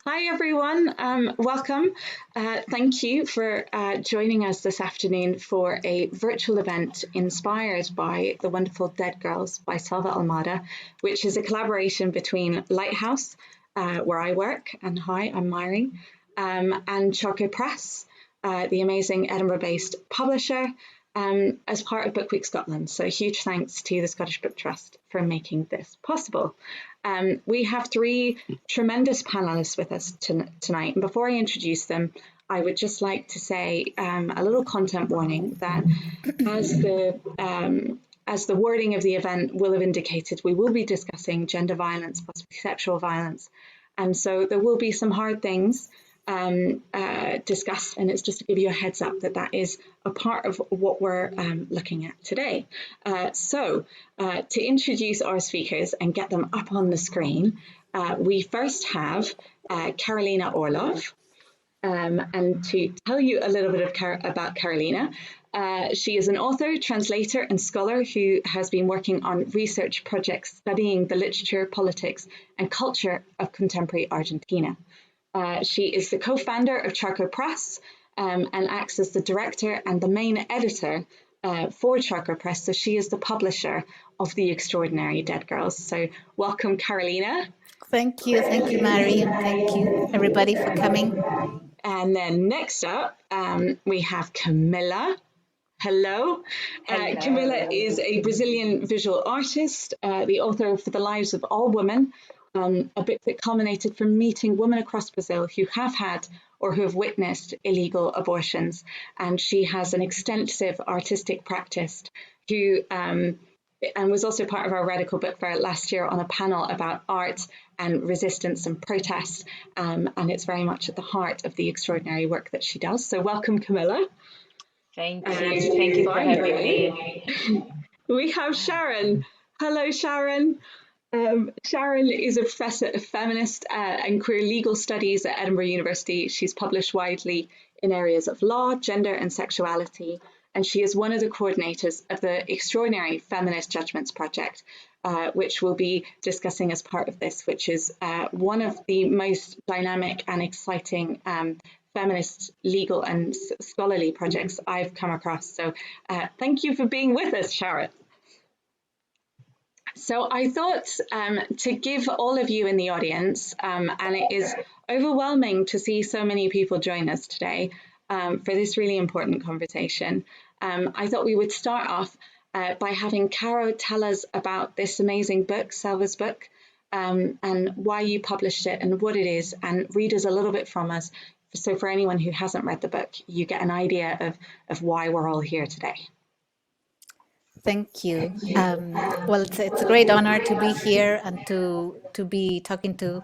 Hi everyone, welcome. Thank you for joining us this afternoon for a virtual event inspired by the wonderful Dead Girls by Selva Almada, which is a collaboration between Lighthouse, where I work, and hi, I'm Myri, and Charco Press, the amazing Edinburgh-based publisher, as part of Book Week Scotland. So a huge thanks to the Scottish Book Trust for making this possible. We have three tremendous panelists with us tonight. And before I introduce them, I would just like to say a little content warning that as the wording of the event will have indicated, we will be discussing gender violence, possibly sexual violence. And so there will be some hard things discussed, and it's just to give you a heads up that that is a part of what we're looking at today. So to introduce our speakers and get them up on the screen, we first have Carolina Orloff. And to tell you a little bit about Carolina, she is an author, translator, and scholar who has been working on research projects studying the literature, politics, and culture of contemporary Argentina. She is the co-founder of Charco Press and acts as the director and the main editor for Charco Press. So she is the publisher of The Extraordinary Dead Girls. So welcome, Carolina. Thank you, Myri, and thank you everybody for coming. And then next up, we have Camila. Hello. Camila is a Brazilian visual artist, the author of For the Lives of All Women, a book that culminated from meeting women across Brazil who have had or who have witnessed illegal abortions. And she has an extensive artistic practice and was also part of our Radical Book Fair last year on a panel about art and resistance and protest. And it's very much at the heart of the extraordinary work that she does. So welcome, Camila. Thank you. Thank you for having me. We have Sharon. Hello, Sharon. Sharon is a professor of feminist and queer legal studies at Edinburgh University. She's published widely in areas of law, gender, and sexuality. And she is one of the coordinators of the Extraordinary Feminist Judgments Project, which we'll be discussing as part of this, which is one of the most dynamic and exciting feminist legal and scholarly projects I've come across. So thank you for being with us, Sharon. So I thought to give all of you in the audience, and it is overwhelming to see so many people join us today for this really important conversation. I thought we would start off by having Caro tell us about this amazing book, Selva's book, and why you published it and what it is, and read us a little bit from us. So for anyone who hasn't read the book, you get an idea of why we're all here today. Thank you. Well, it's a great honor to be here and to be talking to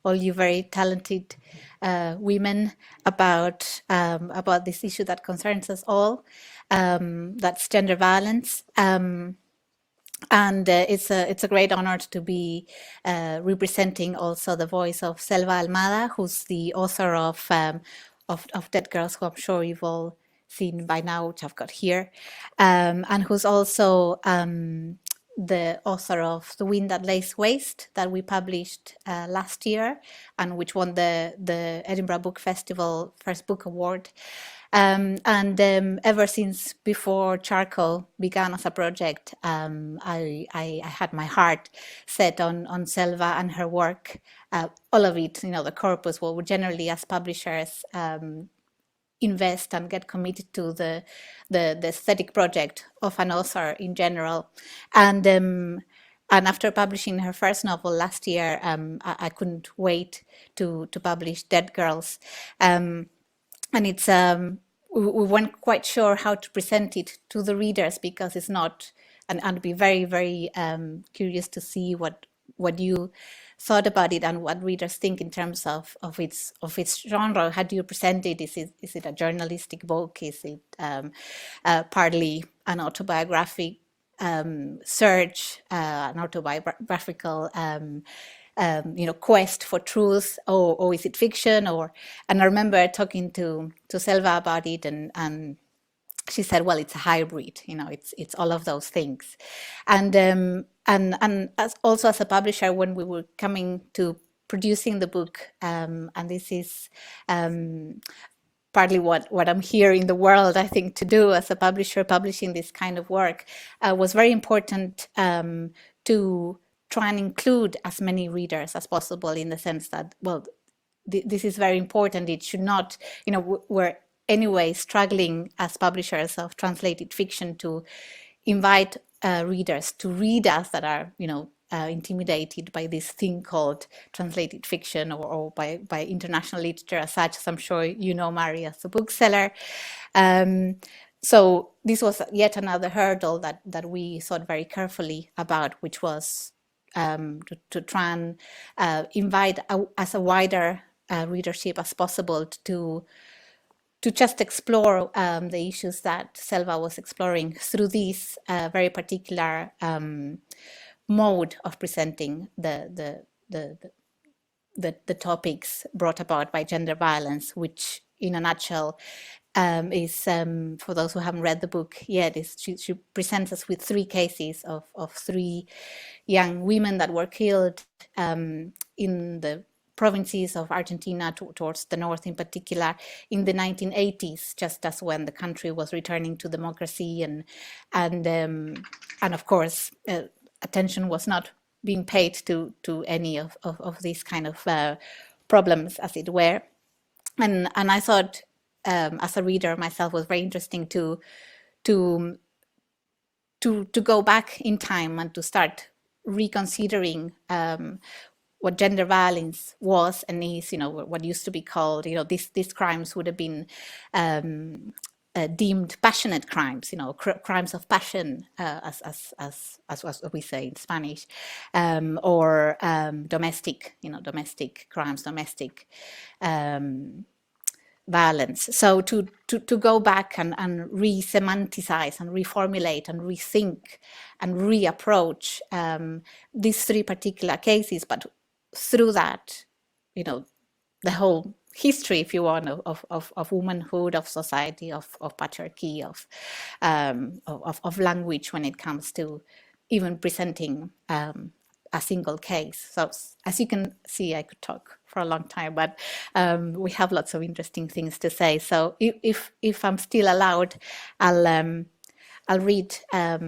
all you very talented women about this issue that concerns us all. That's gender violence. And it's a great honor to be representing also the voice of Selva Almada, who's the author of Dead Girls, who I'm sure you've all seen by now, which I've got here, and who's also the author of The Wind That Lays Waste, that we published last year, and which won the Edinburgh Book Festival First Book Award. And ever since before Charco began as a project, I had my heart set on Selva and her work, all of it, the corpus. Well, we generally as publishers invest and get committed to the aesthetic project of an author in general. And after publishing her first novel last year, I couldn't wait to publish Dead Girls. And it's we weren't quite sure how to present it to the readers, because it's not, and I'd be very, very curious to see what you thought about it and what readers think in terms of its genre. How do you present it? Is it a journalistic book? Is it partly an autobiographic search, an autobiographical quest for truth, or is it fiction? And I remember talking to Selva about it, and she said, well, it's a hybrid, it's all of those things. And also as a publisher, when we were coming to producing the book, and this is partly what I'm here in the world, I think, to do as a publisher, publishing this kind of work, was very important to try and include as many readers as possible, in the sense that, well, this is very important. It should not, we're anyway struggling as publishers of translated fiction to invite readers to read us that are, intimidated by this thing called translated fiction, or by international literature as such, as I'm sure you know, Mari, as a bookseller. So this was yet another hurdle that we thought very carefully about, which was to try and invite as a wider readership as possible to just explore the issues that Selva was exploring through this very particular mode of presenting the topics brought about by gender violence, which in a nutshell is, for those who haven't read the book yet, she presents us with 3 cases of 3 young women that were killed in the provinces of Argentina, towards the north in particular, in the 1980s, just as when the country was returning to democracy, and of course attention was not being paid to any of these kind of problems, as it were. And I thought, as a reader myself, was very interesting to go back in time and to start reconsidering what gender violence was and is, what used to be called, these crimes would have been deemed passionate crimes, crimes of passion, as we say in Spanish, or domestic, domestic crimes, domestic violence. So to go back and re-semanticize and reformulate and rethink and reapproach these 3 particular cases, but through that, the whole history, if you want, of womanhood, of society, of patriarchy, of language, when it comes to even presenting a single case. So as you can see, I could talk for a long time, but we have lots of interesting things to say. So if I'm still allowed, I'll read a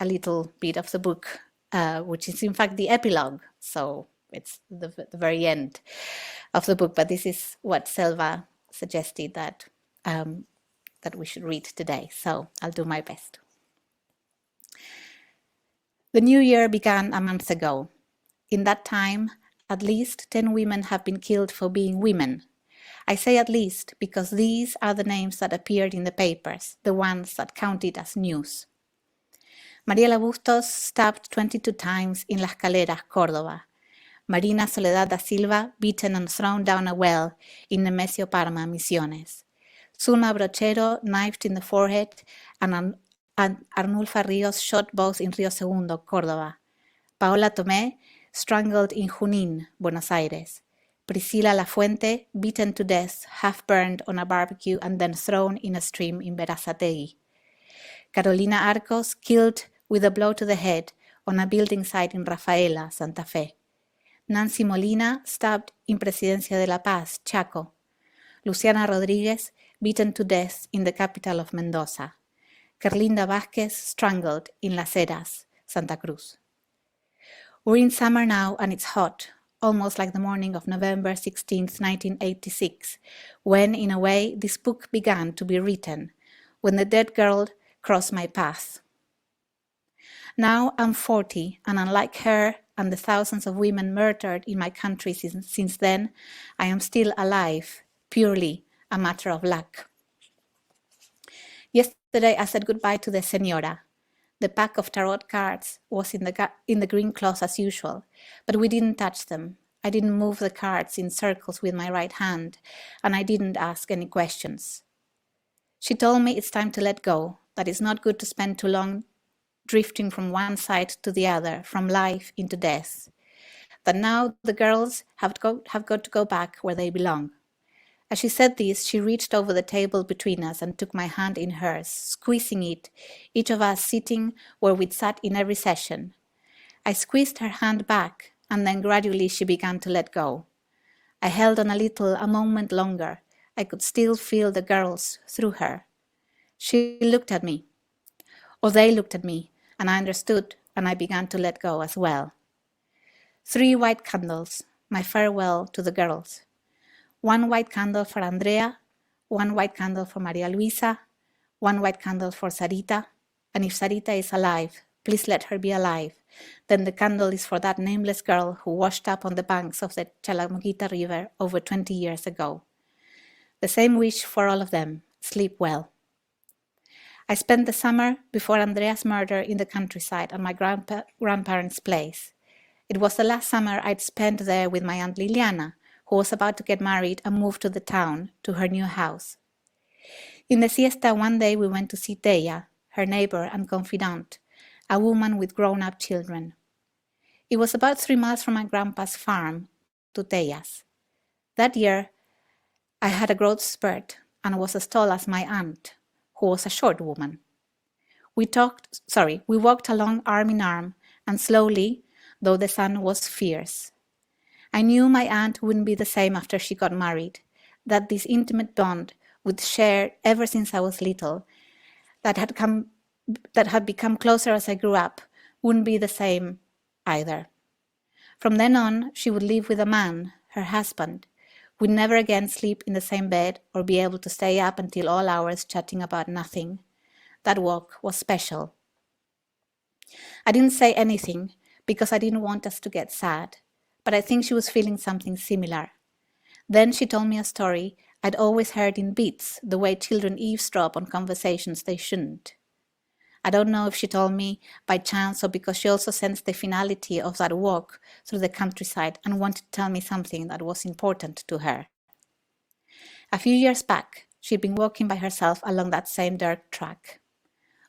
little bit of the book, which is in fact the epilogue. So it's the very end of the book, but this is what Selva suggested that we should read today. So I'll do my best. The new year began a month ago. In that time, at least 10 women have been killed for being women. I say at least because these are the names that appeared in the papers, the ones that counted as news. Mariela Bustos stabbed 22 times in Las Caleras, Córdoba. Marina Soledad da Silva beaten and thrown down a well in Nemesio Parma, Misiones. Zulma Brochero knifed in the forehead, and Arnulfa Ríos shot both in Río Segundo, Córdoba. Paola Tomé strangled in Junín, Buenos Aires. Priscila Lafuente beaten to death, half burned on a barbecue and then thrown in a stream in Berazategui. Carolina Arcos killed with a blow to the head on a building site in Rafaela, Santa Fe. Nancy Molina stabbed in Presidencia de la Paz, Chaco. Luciana Rodriguez beaten to death in the capital of Mendoza. Carlinda Vázquez strangled in Las Heras, Santa Cruz. We're in summer now and it's hot, almost like the morning of November 16, 1986, when, in a way, this book began to be written, when the dead girl crossed my path. Now I'm 40, and unlike her and the thousands of women murdered in my country since then, I am still alive, purely a matter of luck. Yesterday I said goodbye to the señora. The pack of tarot cards was in the green cloth as usual, but we didn't touch them. I didn't move the cards in circles with my right hand, and I didn't ask any questions. She told me it's time to let go, that it's not good to spend too long drifting from one side to the other, from life into death. That now the girls have got to go back where they belong. As she said this, she reached over the table between us and took my hand in hers, squeezing it, each of us sitting where we'd sat in every session. I squeezed her hand back, and then gradually she began to let go. I held on a little, a moment longer. I could still feel the girls through her. She looked at me, or they looked at me, and I understood, and I began to let go as well. 3 white candles, my farewell to the girls. 1 white candle for Andrea, 1 white candle for Maria Luisa, 1 white candle for Sarita, and if Sarita is alive, please let her be alive. Then the candle is for that nameless girl who washed up on the banks of the Chalamoquita River over 20 years ago. The same wish for all of them, sleep well. I spent the summer before Andrea's murder in the countryside at my grandparents' place. It was the last summer I'd spent there with my Aunt Liliana, who was about to get married and move to the town, to her new house. In the siesta one day we went to see Teya, her neighbor and confidant, a woman with grown-up children. It was about 3 miles from my grandpa's farm to Teya's. That year, I had a growth spurt and was as tall as my aunt, who was a short woman. We walked along arm in arm, and slowly, though the sun was fierce. I knew my aunt wouldn't be the same after she got married, that this intimate bond we'd shared ever since I was little, that had become closer as I grew up, wouldn't be the same either. From then on, she would live with a man, her husband. We'd never again sleep in the same bed or be able to stay up until all hours chatting about nothing. That walk was special. I didn't say anything because I didn't want us to get sad, but I think she was feeling something similar. Then she told me a story I'd always heard in bits, the way children eavesdrop on conversations they shouldn't. I don't know if she told me by chance or because she also sensed the finality of that walk through the countryside and wanted to tell me something that was important to her. A few years back, she'd been walking by herself along that same dirt track.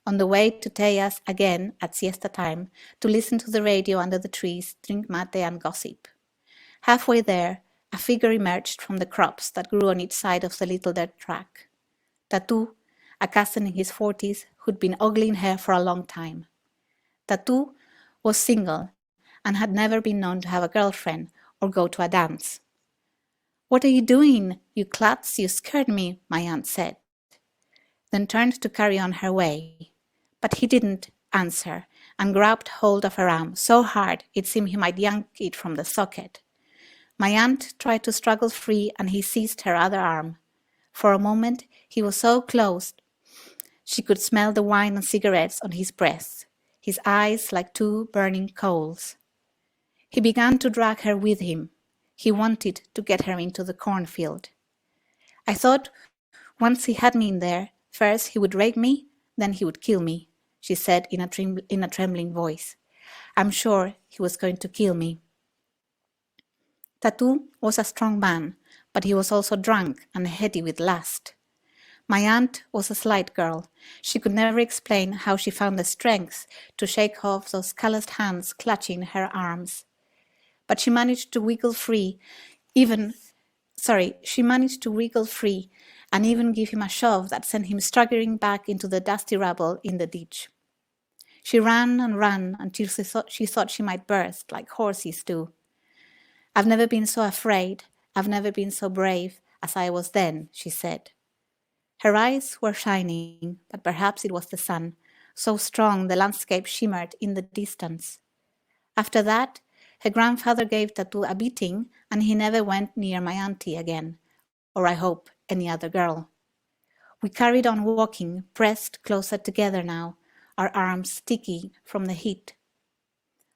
On the way to Teya's again at siesta time to listen to the radio under the trees, drink mate and gossip. Halfway there, a figure emerged from the crops that grew on each side of the little dirt track. Tatu, a cousin in his 40s who'd been ogling her for a long time. Tatu was single and had never been known to have a girlfriend or go to a dance. "What are you doing? You klutz, you scared me," my aunt said, then turned to carry on her way. But he didn't answer and grabbed hold of her arm so hard it seemed he might yank it from the socket. My aunt tried to struggle free and he seized her other arm. For a moment he was so close she could smell the wine and cigarettes on his breath, his eyes like 2 burning coals. He began to drag her with him. He wanted to get her into the cornfield. I thought once he had me in there, first he would rape me, then he would kill me, she said in a trembling voice. I'm sure he was going to kill me. Tatu was a strong man, but he was also drunk and heady with lust. My aunt was a slight girl. She could never explain how she found the strength to shake off those calloused hands clutching her arms. But she managed to wiggle free and even give him a shove that sent him staggering back into the dusty rubble in the ditch. She ran and ran until she thought she might burst like horses do. I've never been so afraid, I've never been so brave as I was then, she said. Her eyes were shining, but perhaps it was the sun, so strong the landscape shimmered in the distance. After that, her grandfather gave Tatu a beating, and he never went near my auntie again, or I hope any other girl. We carried on walking, pressed closer together now, our arms sticky from the heat.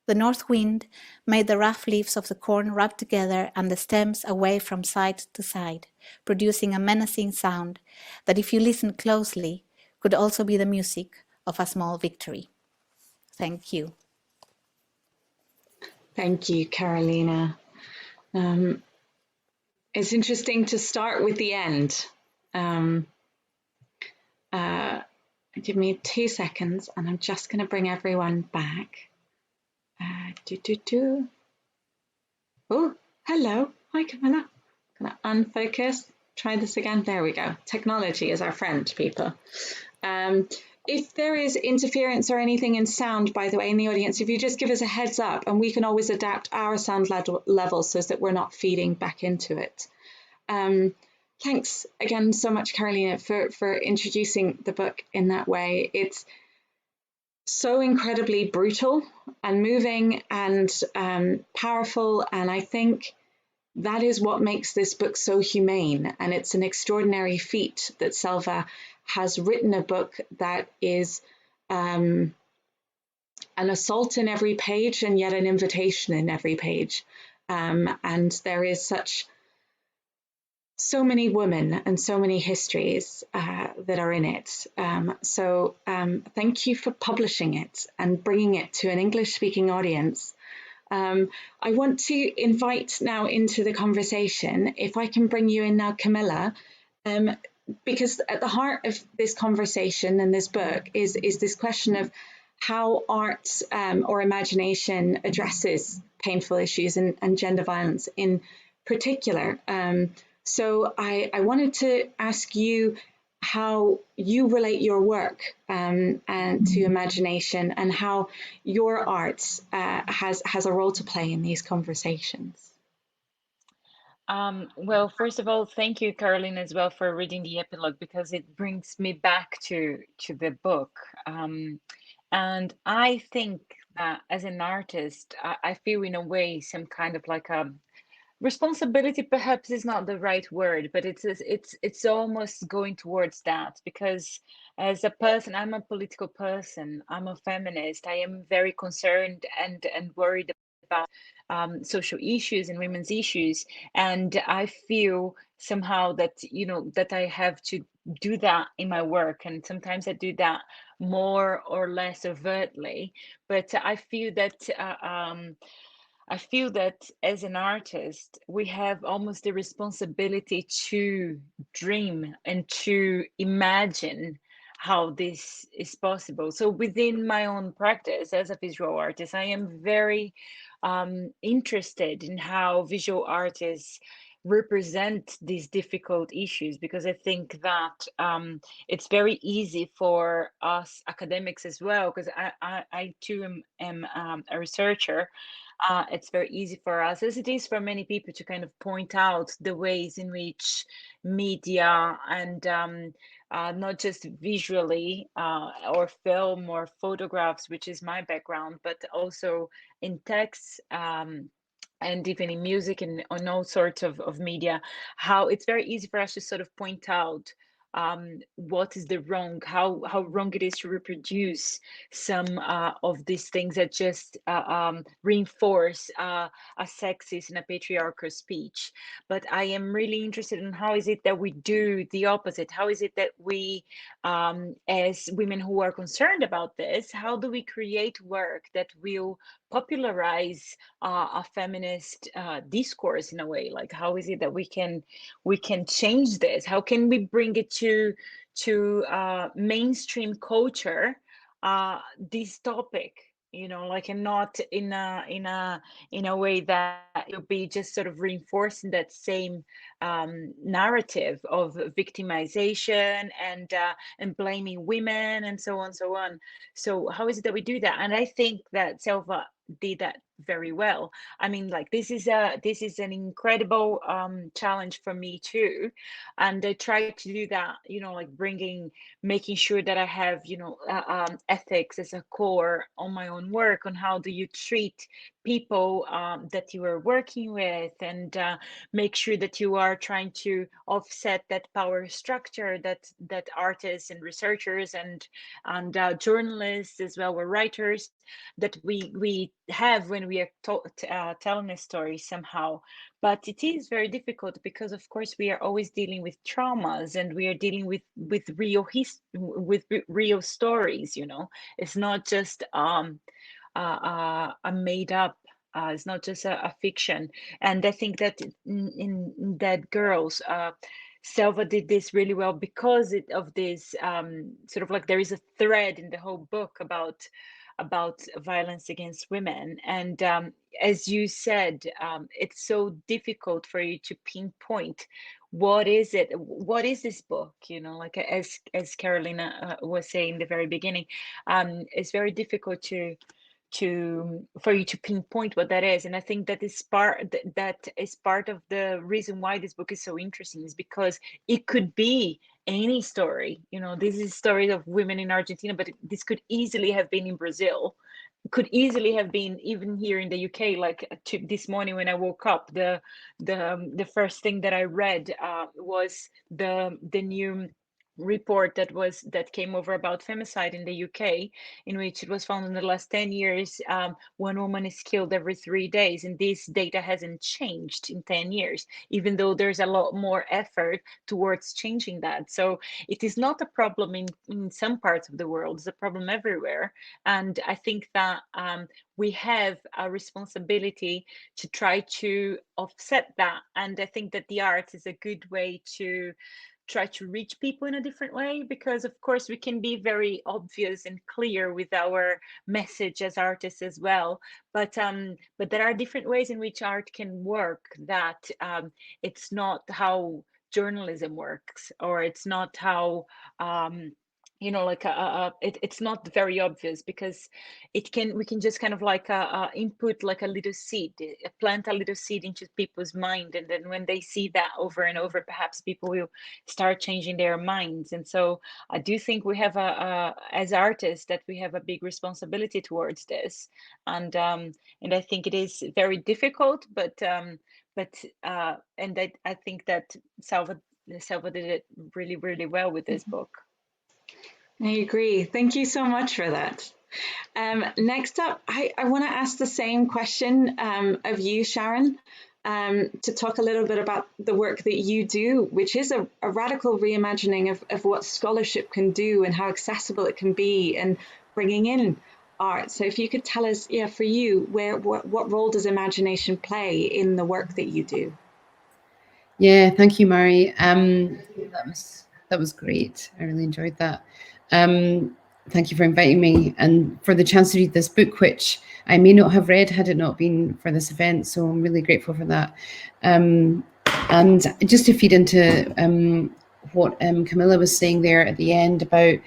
The north wind made the rough leaves of the corn rub together and the stems away from side to side, producing a menacing sound that, if you listened closely, could also be the music of a small victory. Thank you. Thank you, Carolina. It's interesting to start with the end. Give me 2 seconds and I'm just going to bring everyone back. Oh, hello. Hi, Camila. Going to unfocus. Try this again. There we go. Technology is our friend, people. if there is interference or anything in sound, by the way, in the audience, if you just give us a heads up, and we can always adapt our sound level so that we're not feeding back into it. Thanks again so much, Carolina, for introducing the book in that way. It's so incredibly brutal and moving and powerful, and I think that is what makes this book so humane. And it's an extraordinary feat that Selva has written a book that is an assault in every page and yet an invitation in every page. And there is so many women and so many histories that are in it. So thank you for publishing it and bringing it to an English-speaking audience. I want to invite now into the conversation, if I can bring you in now, Camila, because at the heart of this conversation and this book is this question of how art or imagination addresses painful issues and gender violence in particular. So I wanted to ask you how you relate your work and to imagination, and how your art has a role to play in these conversations. Well, first of all, thank you, Caroline, as well, for reading the epilogue, because it brings me back to the book. And I think that as an artist, I feel in a way some kind of like a responsibility, perhaps is not the right word, but it's almost going towards that, because as a person, I'm a political person, I'm a feminist, I am very concerned and worried about social issues and women's issues, and I feel somehow that that I have to do that in my work, and sometimes I do that more or less overtly, but I feel that as an artist, we have almost the responsibility to dream and to imagine how this is possible. So within my own practice as a visual artist, I am very interested in how visual artists represent these difficult issues, because I think that it's very easy for us academics as well, because I too am a researcher. It's very easy for us, as it is for many people, to kind of point out the ways in which media and not just visually or film or photographs, which is my background, but also in text and even in music and on all sorts of media, how it's very easy for us to sort of point out what is the wrong, how wrong it is to reproduce some of these things that just reinforce a sexist and a patriarchal speech. But I am really interested in how is it that we do the opposite? How is it that we, as women who are concerned about this, how do we create work that will popularize a feminist discourse in a way? Like, how is it that we can change this? How can we bring it to mainstream culture, this topic, like, and not in a way that it'll be just sort of reinforcing that same narrative of victimization and blaming women and so on, so on. So how is it that we do that? And I think that Selva did that very well. I mean, like, this is an incredible challenge for me too, and I try to do that, like making sure that I have ethics as a core on my own work, on how do you treat people that you are working with, and make sure that you are trying to offset that power structure that artists and researchers and journalists as well, or writers, that we have when we are telling a story somehow. But it is very difficult, because of course we are always dealing with traumas, and we are dealing with real stories. It's not just a made up, it's not just a fiction. And I think that in Dead Girls, Selva did this really well, because of this sort of like, there is a thread in the whole book about violence against women. And as you said, it's so difficult for you to pinpoint what is it? What is this book? You know, like as Carolina was saying in the very beginning, it's very difficult for you to pinpoint what that is. And I think that is part of the reason why this book is so interesting, is because it could be any story. You know, this is stories of women in Argentina, but this could easily have been in Brazil, could easily have been even here in the UK. Like this morning when I woke up, the first thing that I read was the new report that came over about femicide in the UK, in which it was found in the last 10 years, one woman is killed every 3 days, and this data hasn't changed in 10 years, even though there's a lot more effort towards changing that. So it is not a problem in some parts of the world, it's a problem everywhere. And I think that we have a responsibility to try to offset that. And I think that the arts is a good way to try to reach people in a different way, because of course we can be very obvious and clear with our message as artists as well, but there are different ways in which art can work, that it's not how journalism works, or it's not how you know, like it's not very obvious, because we can just kind of like input like a little seed, plant a little seed into people's mind, and then when they see that over and over, perhaps people will start changing their minds. And so I do think we have as artists, that we have a big responsibility towards this, and I think it is very difficult, but and I think that Salva did it really, really well with this book. I agree. Thank you so much for that. Next up, I want to ask the same question of you, Sharon, to talk a little bit about the work that you do, which is a radical reimagining of what scholarship can do and how accessible it can be, and bringing in art. So if you could tell us, for you, what role does imagination play in the work that you do? Yeah, thank you, Mari. That was great. I really enjoyed that. Thank you for inviting me and for the chance to read this book, which I may not have read had it not been for this event. So I'm really grateful for that. And just to feed into what Camila was saying there at the end about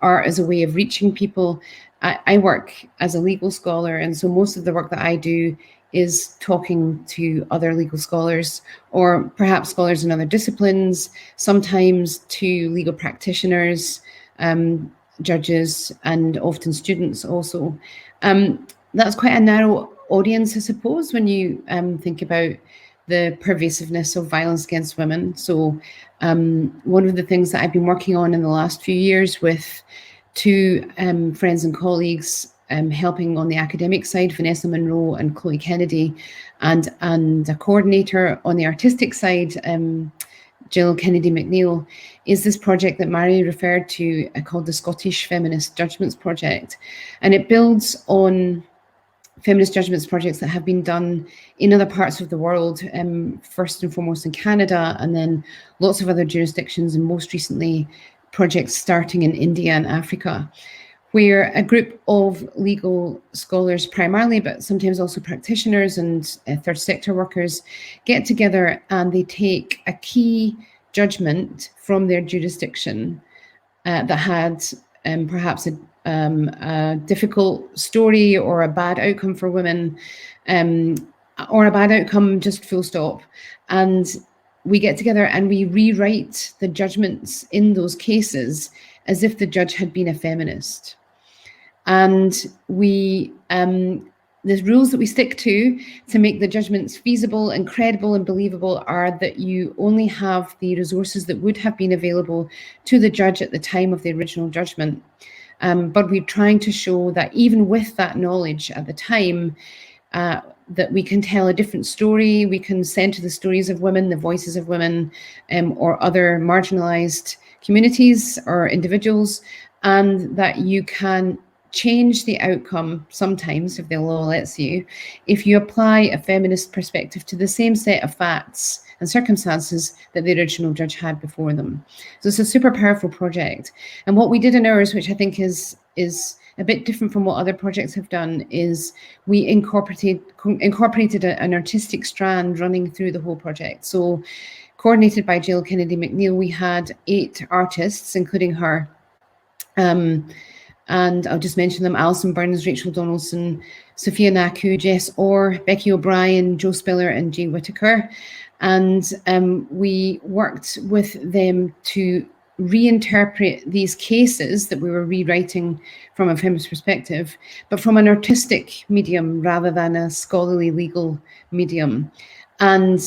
art as a way of reaching people, I work as a legal scholar, and so most of the work that I do is talking to other legal scholars, or perhaps scholars in other disciplines, sometimes to legal practitioners, judges, and often students also. That's quite a narrow audience, I suppose, when you think about the pervasiveness of violence against women. So one of the things that I've been working on in the last few years with two friends and colleagues, helping on the academic side, Vanessa Monroe and Chloe Kennedy, and a coordinator on the artistic side, Jill Kennedy McNeil, is this project that Mari referred to called the Scottish Feminist Judgments Project. And it builds on feminist judgments projects that have been done in other parts of the world, first and foremost in Canada, and then lots of other jurisdictions, and most recently projects starting in India and Africa, where a group of legal scholars primarily, but sometimes also practitioners and third sector workers, get together and they take a key judgment from their jurisdiction that had perhaps a difficult story or a bad outcome for women, or a bad outcome just full stop. And we get together and we rewrite the judgments in those cases as if the judge had been a feminist. And we, the rules that we stick to make the judgments feasible and credible and believable are that you only have the resources that would have been available to the judge at the time of the original judgment. But we're trying to show that even with that knowledge at the time, that we can tell a different story, we can center the stories of women, the voices of women, or other marginalized communities or individuals, and that you can change the outcome sometimes, if the law lets you, if you apply a feminist perspective to the same set of facts and circumstances that the original judge had before them. So it's a super powerful project. And what we did in ours, which I think is a bit different from what other projects have done, is we incorporated an artistic strand running through the whole project. So coordinated by Jill Kennedy McNeil. We had 8 artists, including her. And I'll just mention them: Alison Burns, Rachel Donaldson, Sophia Naku, Jess Orr, Becky O'Brien, Joe Spiller, and Jay Whitaker. And we worked with them to reinterpret these cases that we were rewriting from a feminist perspective, but from an artistic medium rather than a scholarly legal medium. And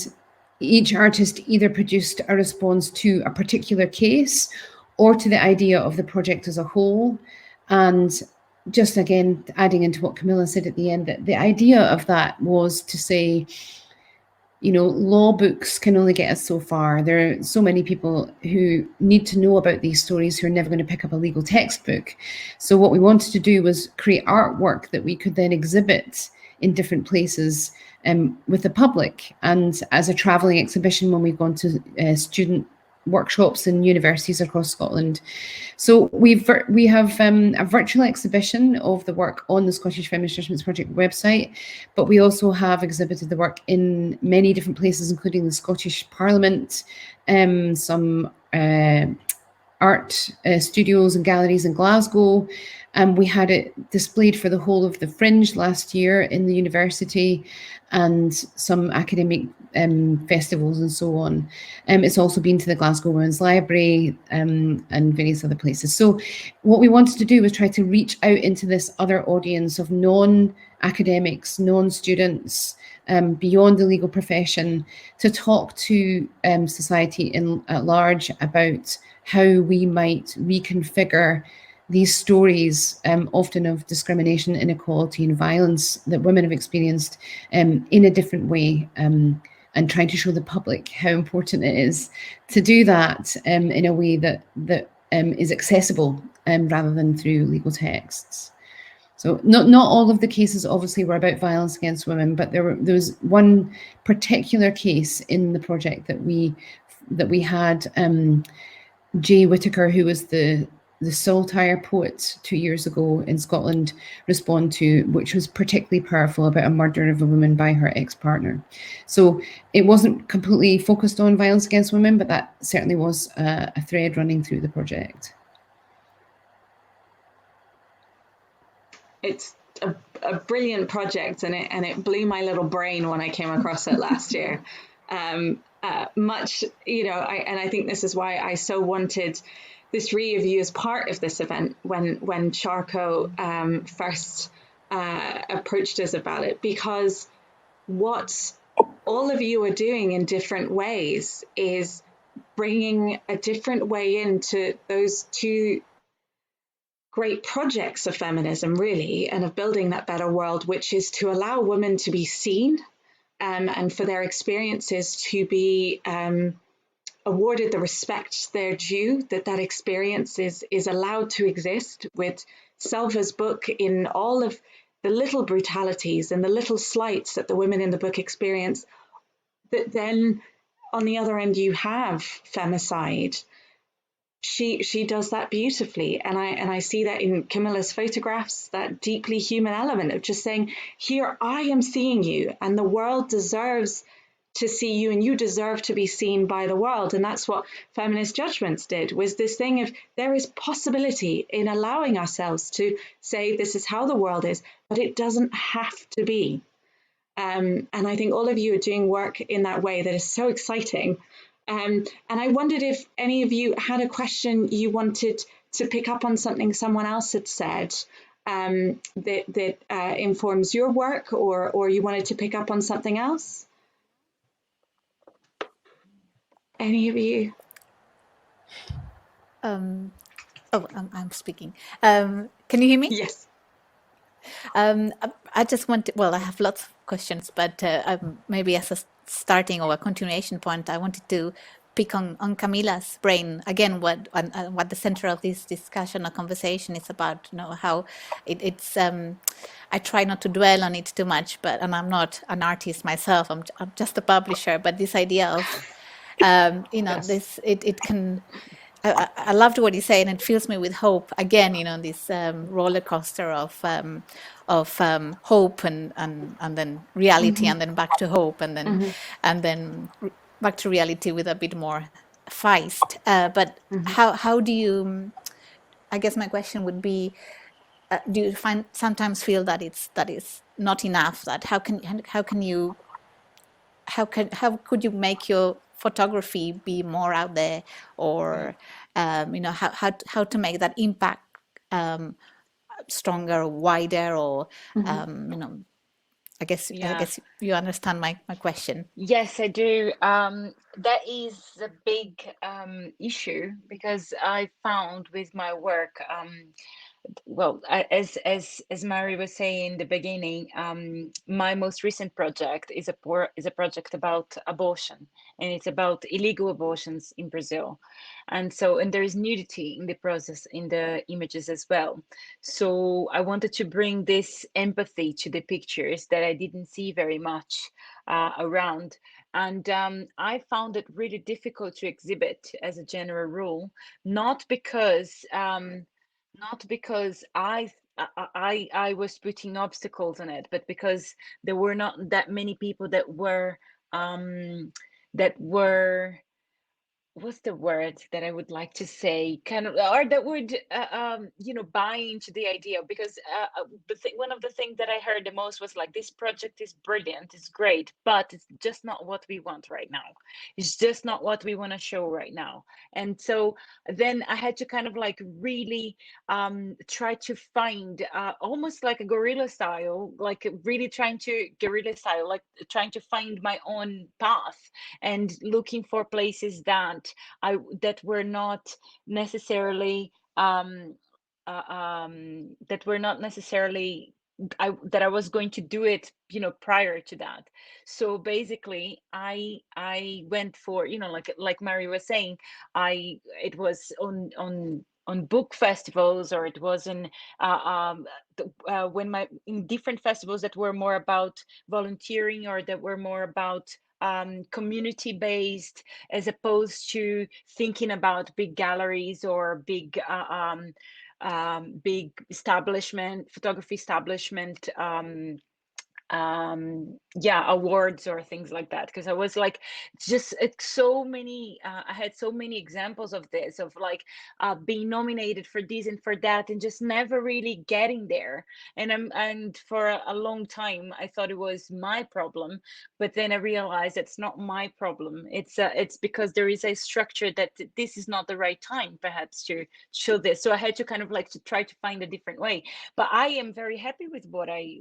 each artist either produced a response to a particular case or to the idea of the project as a whole. And just again, adding into what Camilla said at the end, that the idea of that was to say, you know, law books can only get us so far. There are so many people who need to know about these stories who are never going to pick up a legal textbook. So what we wanted to do was create artwork that we could then exhibit in different places with the public, and as a travelling exhibition when we've gone to student workshops in universities across Scotland. So we have a virtual exhibition of the work on the Scottish Feminist Judgments Project website, but we also have exhibited the work in many different places, including the Scottish Parliament, some art studios and galleries in Glasgow. We had it displayed for the whole of the Fringe last year in the university, and some academic festivals and so on. It's also been to the Glasgow Women's Library and various other places. So what we wanted to do was try to reach out into this other audience of non-academics, non-students, beyond the legal profession, to talk to society at large about how we might reconfigure these stories, often of discrimination, inequality, and violence that women have experienced in a different way, and trying to show the public how important it is to do that in a way that is accessible rather than through legal texts. So not all of the cases obviously were about violence against women, but there was one particular case in the project that we had Jay Whitaker, who was the Saltire poet 2 years ago in Scotland, respond to, which was particularly powerful, about a murder of a woman by her ex-partner. So it wasn't completely focused on violence against women, but that certainly was a thread running through the project. It's a brilliant project, and it blew my little brain when I came across it last year. Much, you know, I think this is why I so wanted this re-review as part of this event when Charco first approached us about it, because what all of you are doing in different ways is bringing a different way into those two great projects of feminism, really, and of building that better world, which is to allow women to be seen and for their experiences to be awarded the respect they're due, that experience is allowed to exist, with Selva's book in all of the little brutalities and the little slights that the women in the book experience. That then on the other end you have Femicide. She does that beautifully, and I see that in Camilla's photographs, that deeply human element of just saying, here I am seeing you, and the world deserves to see you, and you deserve to be seen by the world. And that's what Feminist Judgments did, was this thing of there is possibility in allowing ourselves to say this is how the world is, but it doesn't have to be. And I think all of you are doing work in that way that is so exciting. And I wondered if any of you had a question you wanted to pick up on something someone else had said that informs your work, or you wanted to pick up on something else? Any of you? I'm speaking. Can you hear me? Yes. I just want to, well, I have lots of questions, but maybe as a starting or a continuation point, I wanted to pick on Camila's brain again, what the center of this discussion or conversation is about, you know, how it's I try not to dwell on it too much, and I'm not an artist myself, I'm just a publisher, but this idea of you know, yes. This it can. I loved what you say, and it fills me with hope again. You know, this roller coaster of hope and then reality, mm-hmm. and then back to hope, and then back to reality with a bit more feist. But how do you? I guess my question would be: do you sometimes feel that it's not enough? That how could you make your photography be more out there, or how to make that impact stronger, wider, or I guess you understand my question. Yes, I do. That is a big issue, because I found with my work, well, as Mary was saying in the beginning, my most recent project is a project about abortion, and it's about illegal abortions in Brazil, and there is nudity in the process, in the images as well. So I wanted to bring this empathy to the pictures that I didn't see very much around, and I found it really difficult to exhibit as a general rule, not because I was putting obstacles on it, but because there were not that many people that were what's the word that I would like to say, kind of, or that would buy into the idea, because one of the things that I heard the most was like, this project is brilliant, it's great, but it's just not what we want right now. It's just not what we want to show right now. And so then I had to kind of like really try to find almost like a guerrilla style, like really trying to find my own path, and looking for places that were not necessarily that I was going to do it, prior to that. So basically, I went for, like Mary was saying, it was on book festivals, or it was in in different festivals that were more about volunteering, or that were more about community based, as opposed to thinking about big galleries or big photography establishment awards or things like that, because I was like, it's so many I had so many examples of this, of like being nominated for this and for that, and just never really getting there. And for a long time I thought it was my problem, but then I realized it's not my problem. It's because there is a structure that this is not the right time perhaps to show this. So I had to kind of like to try to find a different way. But I am very happy with what I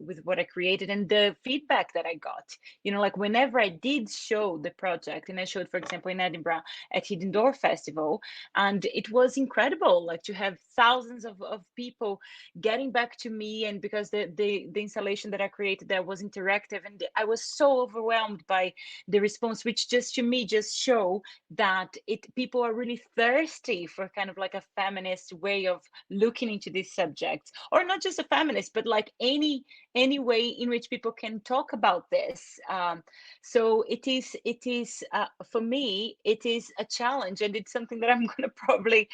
created, and the feedback that I got, like whenever I did show the project, and I showed, for example, in Edinburgh at Hidden Door Festival, and it was incredible, like to have thousands of people getting back to me, and because the installation that I created there was interactive, and I was so overwhelmed by the response, which just to me just show that people are really thirsty for kind of like a feminist way of looking into these subjects, or not just a feminist, but like any way in which people can talk about this. So it is for me, it is a challenge, and it's something that I'm going to probably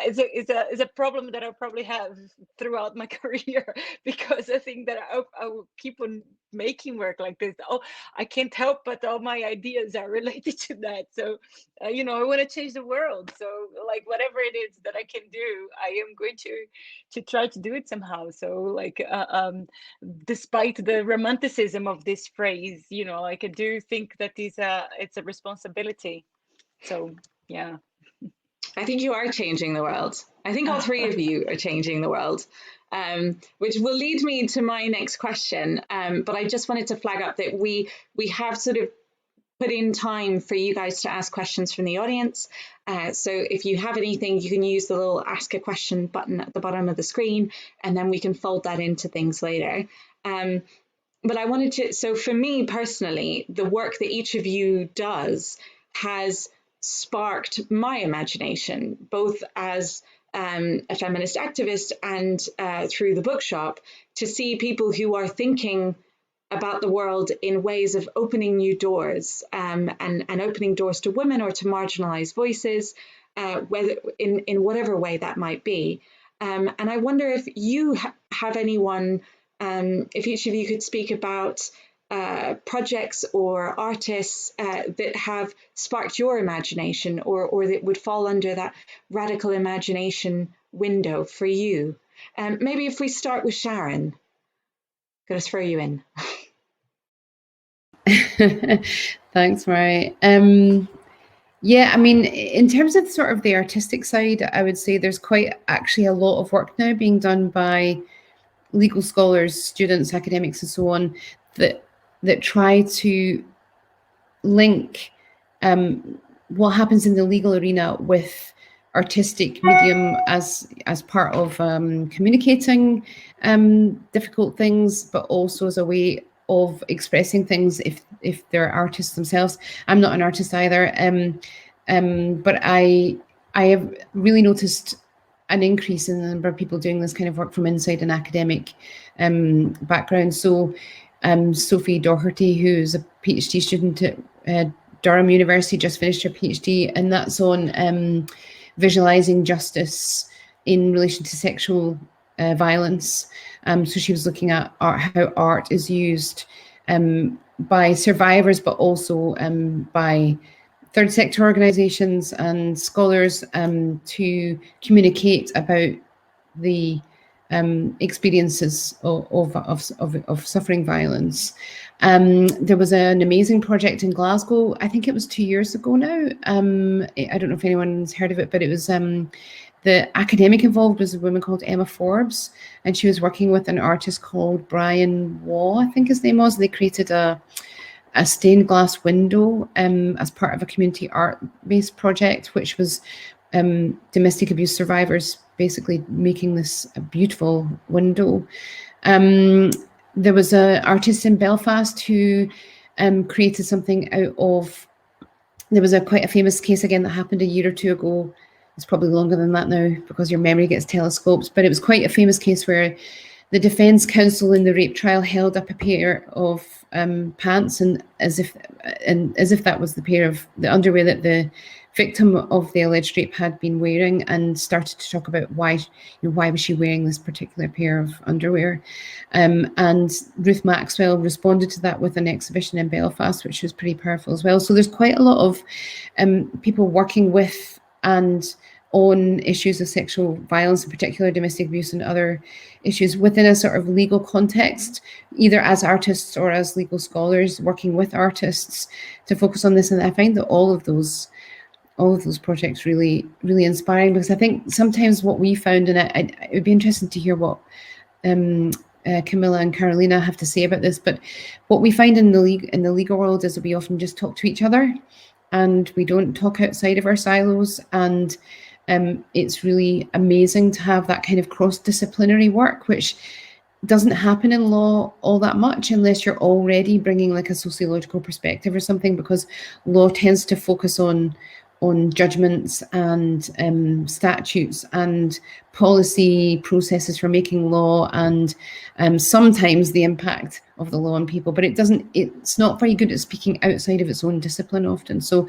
is a problem that I'll probably have throughout my career, because I think that I will keep on making work like this. I can't help but all my ideas are related to that. So I want to change the world. So like whatever it is that I can do, I am going to try to do it somehow. So like despite the romanticism of this phrase, like I do think that it's a responsibility. So yeah. I think you are changing the world. I think all three of you are changing the world, which will lead me to my next question. But I just wanted to flag up that we have sort of put in time for you guys to ask questions from the audience. So if you have anything, you can use the little ask a question button at the bottom of the screen, and then we can fold that into things later. But I wanted to, so for me personally, the work that each of you does has sparked my imagination, both as a feminist activist and through the bookshop, to see people who are thinking about the world in ways of opening new doors and opening doors to women or to marginalized voices, whether in whatever way that might be. And I wonder if you have anyone, if each of you could speak about projects or artists that have sparked your imagination, or that would fall under that radical imagination window for you? Maybe if we start with Sharon, going to throw you in. Thanks, Mary. Yeah, I mean, in terms of sort of the artistic side, I would say there's quite actually a lot of work now being done by legal scholars, students, academics, and so on, that try to link what happens in the legal arena with artistic medium as part of communicating difficult things, but also as a way of expressing things if they're artists themselves. I'm not an artist either, but I have really noticed an increase in the number of people doing this kind of work from inside an academic background. So Sophie Doherty, who's a PhD student at Durham University, just finished her PhD, and that's on visualizing justice in relation to sexual violence. So she was looking at how art is used by survivors, but also by third sector organizations and scholars to communicate about the experiences of suffering violence. There was an amazing project in Glasgow, I think it was 2 years ago now. I don't know if anyone's heard of it, but it was the academic involved was a woman called Emma Forbes, and she was working with an artist called Brian Waugh, I think his name was. They created a stained glass window as part of a community art-based project, which was domestic abuse survivors basically making this a beautiful window. There was an artist in Belfast who created something out of, there was quite a famous case again that happened a year or two ago. It's probably longer than that now because your memory gets telescoped, but it was quite a famous case where the defence counsel in the rape trial held up a pair of pants, and as if that was the pair of the underwear that the victim of the alleged rape had been wearing, and started to talk about why was she wearing this particular pair of underwear. And Ruth Maxwell responded to that with an exhibition in Belfast, which was pretty powerful as well. So there's quite a lot of people working with and on issues of sexual violence, in particular domestic abuse and other issues within a sort of legal context, either as artists or as legal scholars working with artists to focus on this. And I find that all of those projects really, really inspiring, because I think sometimes what we found, and it would be interesting to hear what Camila and Carolina have to say about this, but what we find in the legal world is that we often just talk to each other and we don't talk outside of our silos. And it's really amazing to have that kind of cross-disciplinary work, which doesn't happen in law all that much unless you're already bringing like a sociological perspective or something, because law tends to focus on judgments and statutes and policy processes for making law, and sometimes the impact of the law on people, but it's not very good at speaking outside of its own discipline often. So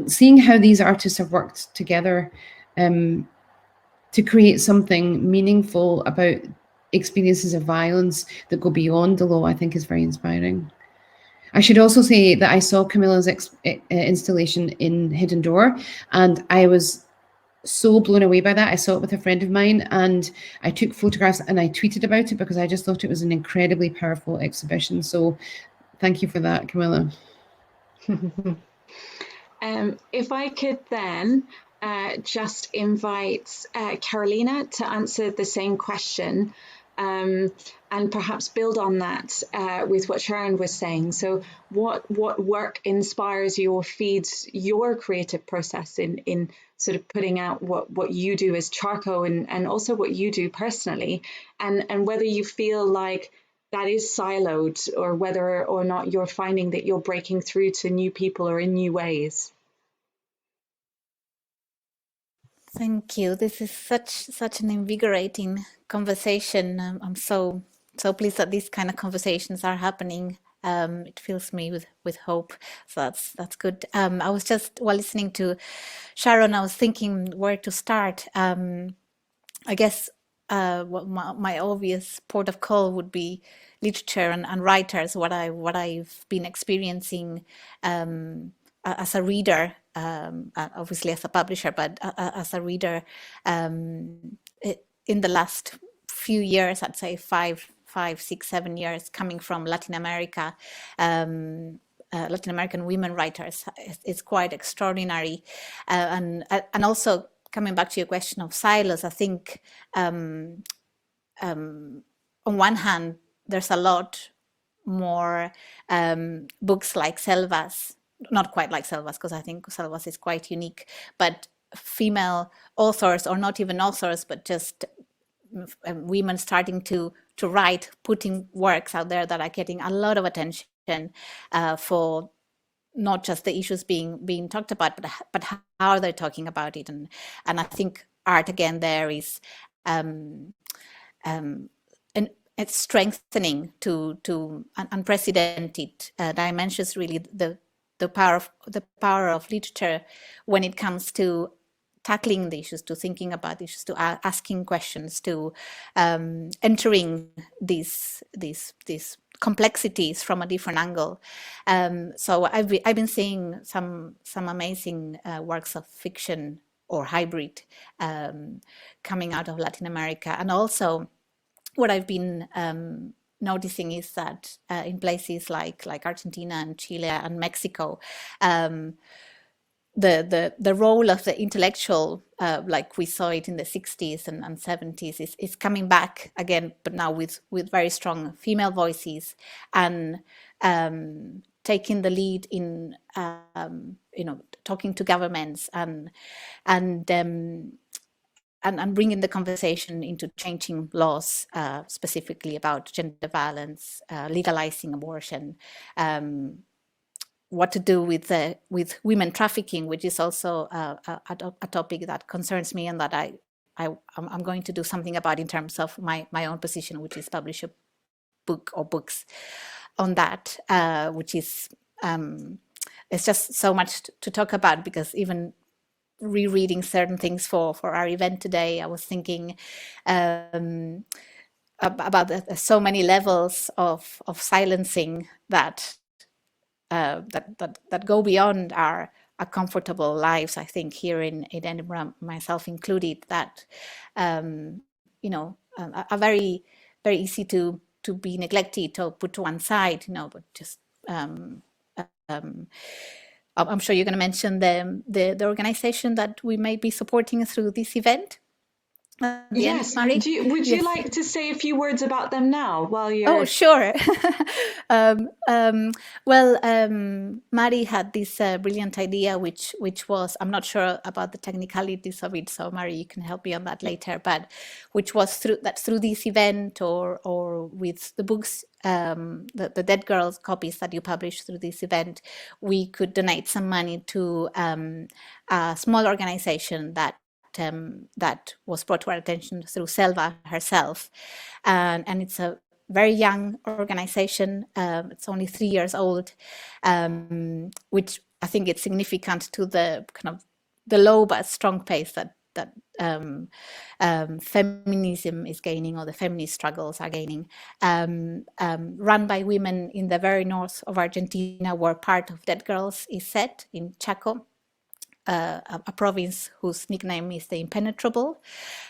seeing how these artists have worked together to create something meaningful about experiences of violence that go beyond the law, I think is very inspiring. I should also say that I saw Camila's installation in Hidden Door, and I was so blown away by that. I saw it with a friend of mine, and I took photographs and I tweeted about it because I just thought it was an incredibly powerful exhibition. So thank you for that, Camila. If I could then just invite Carolina to answer the same question, and perhaps build on that with what Sharon was saying. So what work inspires you or feeds your creative process in sort of putting out what you do as Charco, and also what you do personally, and whether you feel like that is siloed, or whether or not you're finding that you're breaking through to new people or in new ways. Thank you. This is such an invigorating conversation. I'm so pleased that these kind of conversations are happening. It fills me with hope. So that's good. I was just, while listening to Sharon, I was thinking where to start. I guess well, my obvious port of call would be literature and writers. What I've been experiencing as a reader, obviously as a publisher, but as a reader in the last few years, I'd say 5, 6, 7 years, coming from Latin America. Latin American women writers is quite extraordinary, and also coming back to your question of silos, I think on one hand there's a lot more books like Selva's, not quite like Selva's because I think Selva's is quite unique, but female authors, or not even authors, but just women starting to write, putting works out there that are getting a lot of attention for not just the issues being talked about, but how they're talking about it. And I think art again there is and it's strengthening to unprecedented dimensions, really, the power of literature when it comes to tackling the issues, to thinking about issues, to asking questions, to entering these complexities from a different angle. So I've been seeing some amazing works of fiction or hybrid coming out of Latin America, and also what I've been noticing is that in places like Argentina and Chile and Mexico, the role of the intellectual, like we saw it in the 60s and 70s, is coming back again, but now with very strong female voices, and taking the lead in talking to governments and bringing the conversation into changing laws, specifically about gender violence, legalizing abortion, what to do with women trafficking, which is also a topic that concerns me and that I'm going to do something about in terms of my own position, which is publish a book or books on that, which is it's just so much to talk about, because even rereading certain things for our event today, I was thinking about so many levels of silencing that go beyond our comfortable lives. I think here in Edinburgh, myself included, that are very, very easy to be neglected or put to one side, but just I'm sure you're going to mention the organization that we may be supporting through this event. Yes, Mari? Would you like to say a few words about them now while you're... Oh, sure. Mari had this brilliant idea, which was, I'm not sure about the technicalities of it, so Mari, you can help me on that later, but which was through this event or with the books, the Dead Girls copies that you published through this event, we could donate some money to a small organization that was brought to our attention through Selva herself, and it's a very young organization. It's only 3 years old, which I think it's significant to the kind of the low but strong pace that feminism is gaining, or the feminist struggles are gaining. Run by women in the very north of Argentina, where part of Dead Girls is set, in Chaco. A province whose nickname is the Impenetrable.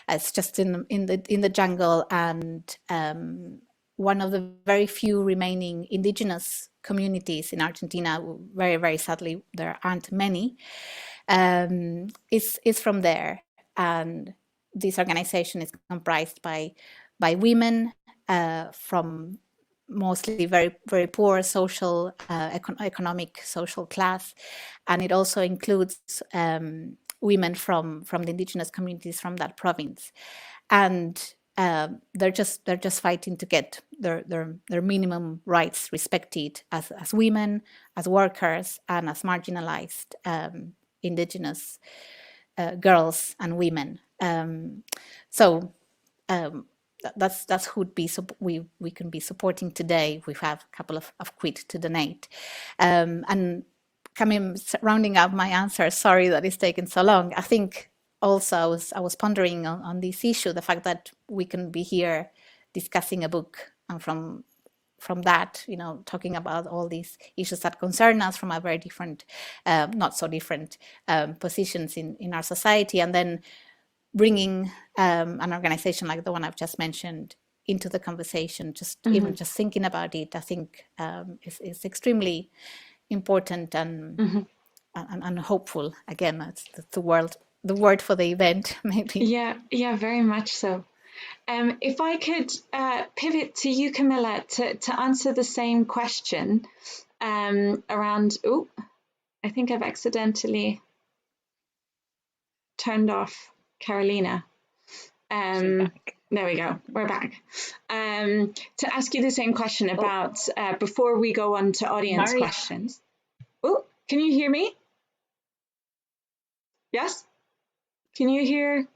It's just in the jungle, and one of the very few remaining indigenous communities in Argentina. Very, very sadly, there aren't many. Is from there, and this organization is comprised by women from mostly very, very poor social, economic, social class, and it also includes women from the indigenous communities from that province, and they're just fighting to get their minimum rights respected as women, as workers, and as marginalized indigenous girls and women. That's who we can be supporting today. We have a couple of quid to donate. And rounding up my answer, sorry that it's taken so long. I think also I was pondering on this issue, the fact that we can be here discussing a book, and from that, talking about all these issues that concern us from a very different, not so different positions in our society, and then bringing an organization like the one I've just mentioned into the conversation, even just thinking about it, I think is extremely important and hopeful. Again, that's the word for the event, maybe. Yeah, very much so. If I could pivot to you, Camilla, to answer the same question around, I think I've accidentally turned off Carolina. There we go, we're back. To ask you the same question about, before we go on to audience questions. Can you hear me? Yes? Can you hear?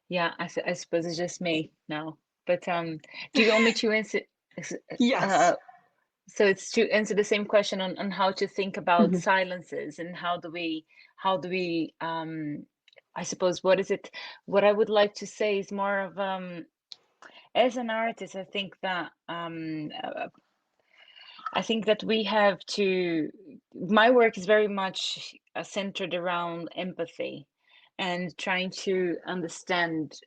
Yeah, I suppose it's just me now. But do you want me to answer? Yes. So it's to answer the same question on how to think about silences, and how do we I suppose what I would like to say is more of as an artist, I think that we have to, my work is very much centered around empathy and trying to understand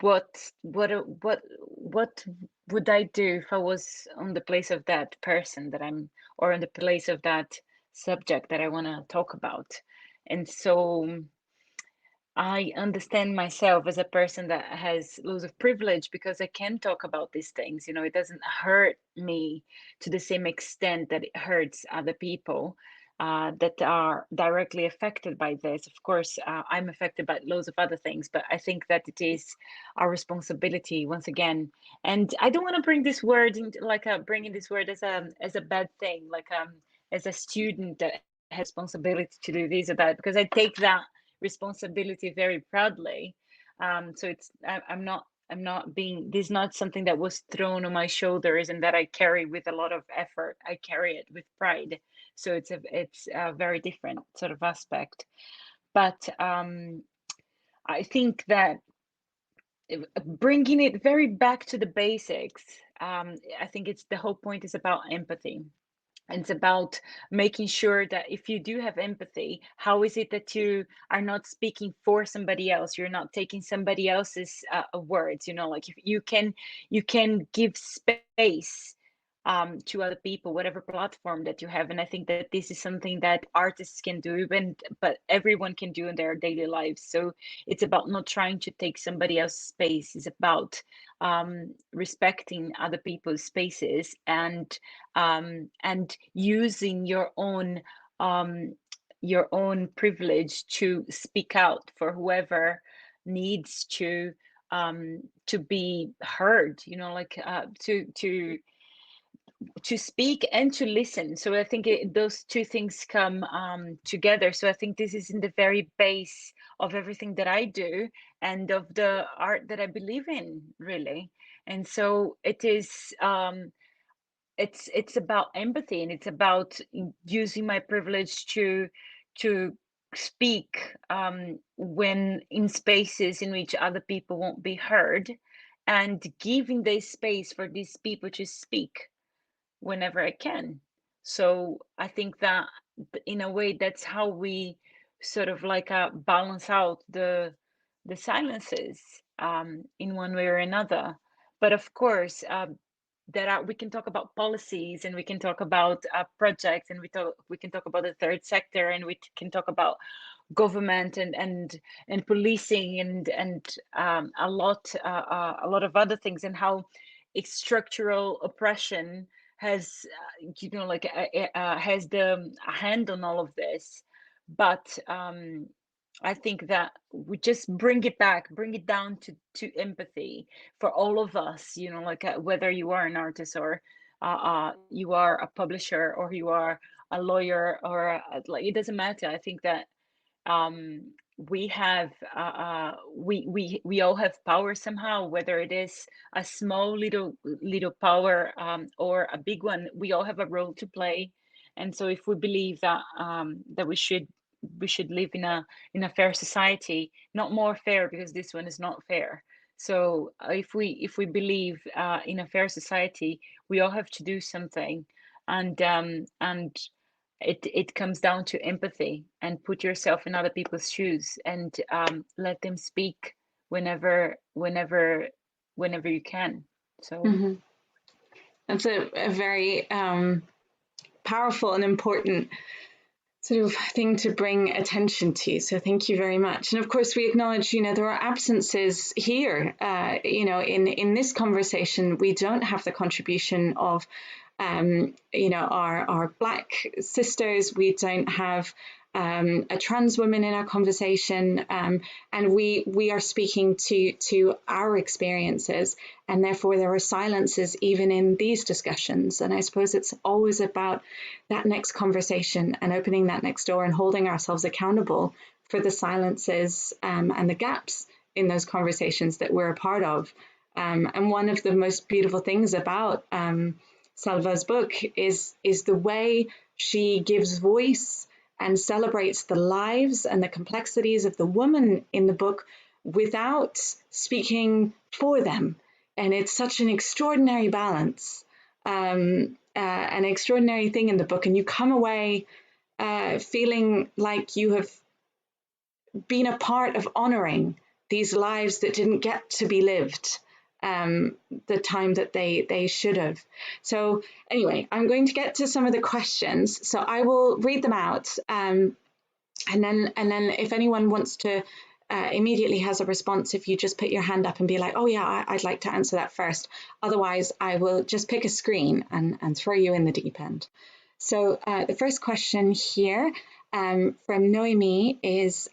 what would I do if I was on the place of that person that I'm, or in the place of that subject that I want to talk about. And so I understand myself as a person that has loads of privilege because I can talk about these things. It doesn't hurt me to the same extent that it hurts other people that are directly affected by this. Of course, I'm affected by loads of other things, but I think that it is our responsibility once again. And I don't want to bring this word into bringing this word as a bad thing, as a student that has responsibility to do this or that, because I take that responsibility very proudly. So I'm not being, this is not something that was thrown on my shoulders and that I carry with a lot of effort. I carry it with pride. So it's a very different sort of aspect. But I think that bringing it very back to the basics, I think the whole point is about empathy. It's about making sure that if you do have empathy, how is it that you are not speaking for somebody else? You're not taking somebody else's words, if you can give space to other people, whatever platform that you have. And I think that this is something that artists can do, but everyone can do in their daily lives. So it's about not trying to take somebody else's space. It's about respecting other people's spaces and using your own privilege to speak out for whoever needs to be heard, to speak and to listen. So I think those two things come together. So I think this is in the very base of everything that I do and of the art that I believe in, really. And so it is it's about empathy, and it's about using my privilege to speak when in spaces in which other people won't be heard, and giving the space for these people to speak whenever I can. So I think that in a way that's how we sort of balance out the silences in one way or another. But of course, we can talk about policies, and we can talk about projects, and we can talk about the third sector, and we can talk about government and policing and a lot of other things, and how structural oppression has has the hand on all of this. But I think that we just bring it down to empathy for all of us, whether you are an artist or you are a publisher or you are a lawyer or it doesn't matter. I think that we have we all have power somehow, whether it is a small little power or a big one. We all have a role to play, and so if we believe that that we should we should live in a fair society, not more fair because this one is not fair. So if we believe in a fair society, we all have to do something, and it comes down to empathy and put yourself in other people's shoes, and let them speak whenever you can. So that's a very powerful and important sort of thing to bring attention to. So thank you very much. And of course, we acknowledge, there are absences here. In this conversation, we don't have the contribution of, our Black sisters. We don't have a trans woman in our conversation, and we are speaking to our experiences, and therefore there are silences even in these discussions. And I suppose it's always about that next conversation and opening that next door and holding ourselves accountable for the silences and the gaps in those conversations that we're a part of. And one of the most beautiful things about Selva's book is the way she gives voice and celebrates the lives and the complexities of the woman in the book without speaking for them. And it's such an extraordinary balance, an extraordinary thing in the book. And you come away feeling like you have been a part of honoring these lives that didn't get to be lived the time that they should have. So anyway, I'm going to get to some of the questions. So I will read them out, and then if anyone wants to immediately has a response, if you just put your hand up and be like, oh yeah, I'd like to answer that first. Otherwise, I will just pick a screen and throw you in the deep end. So the first question here from Noemi is,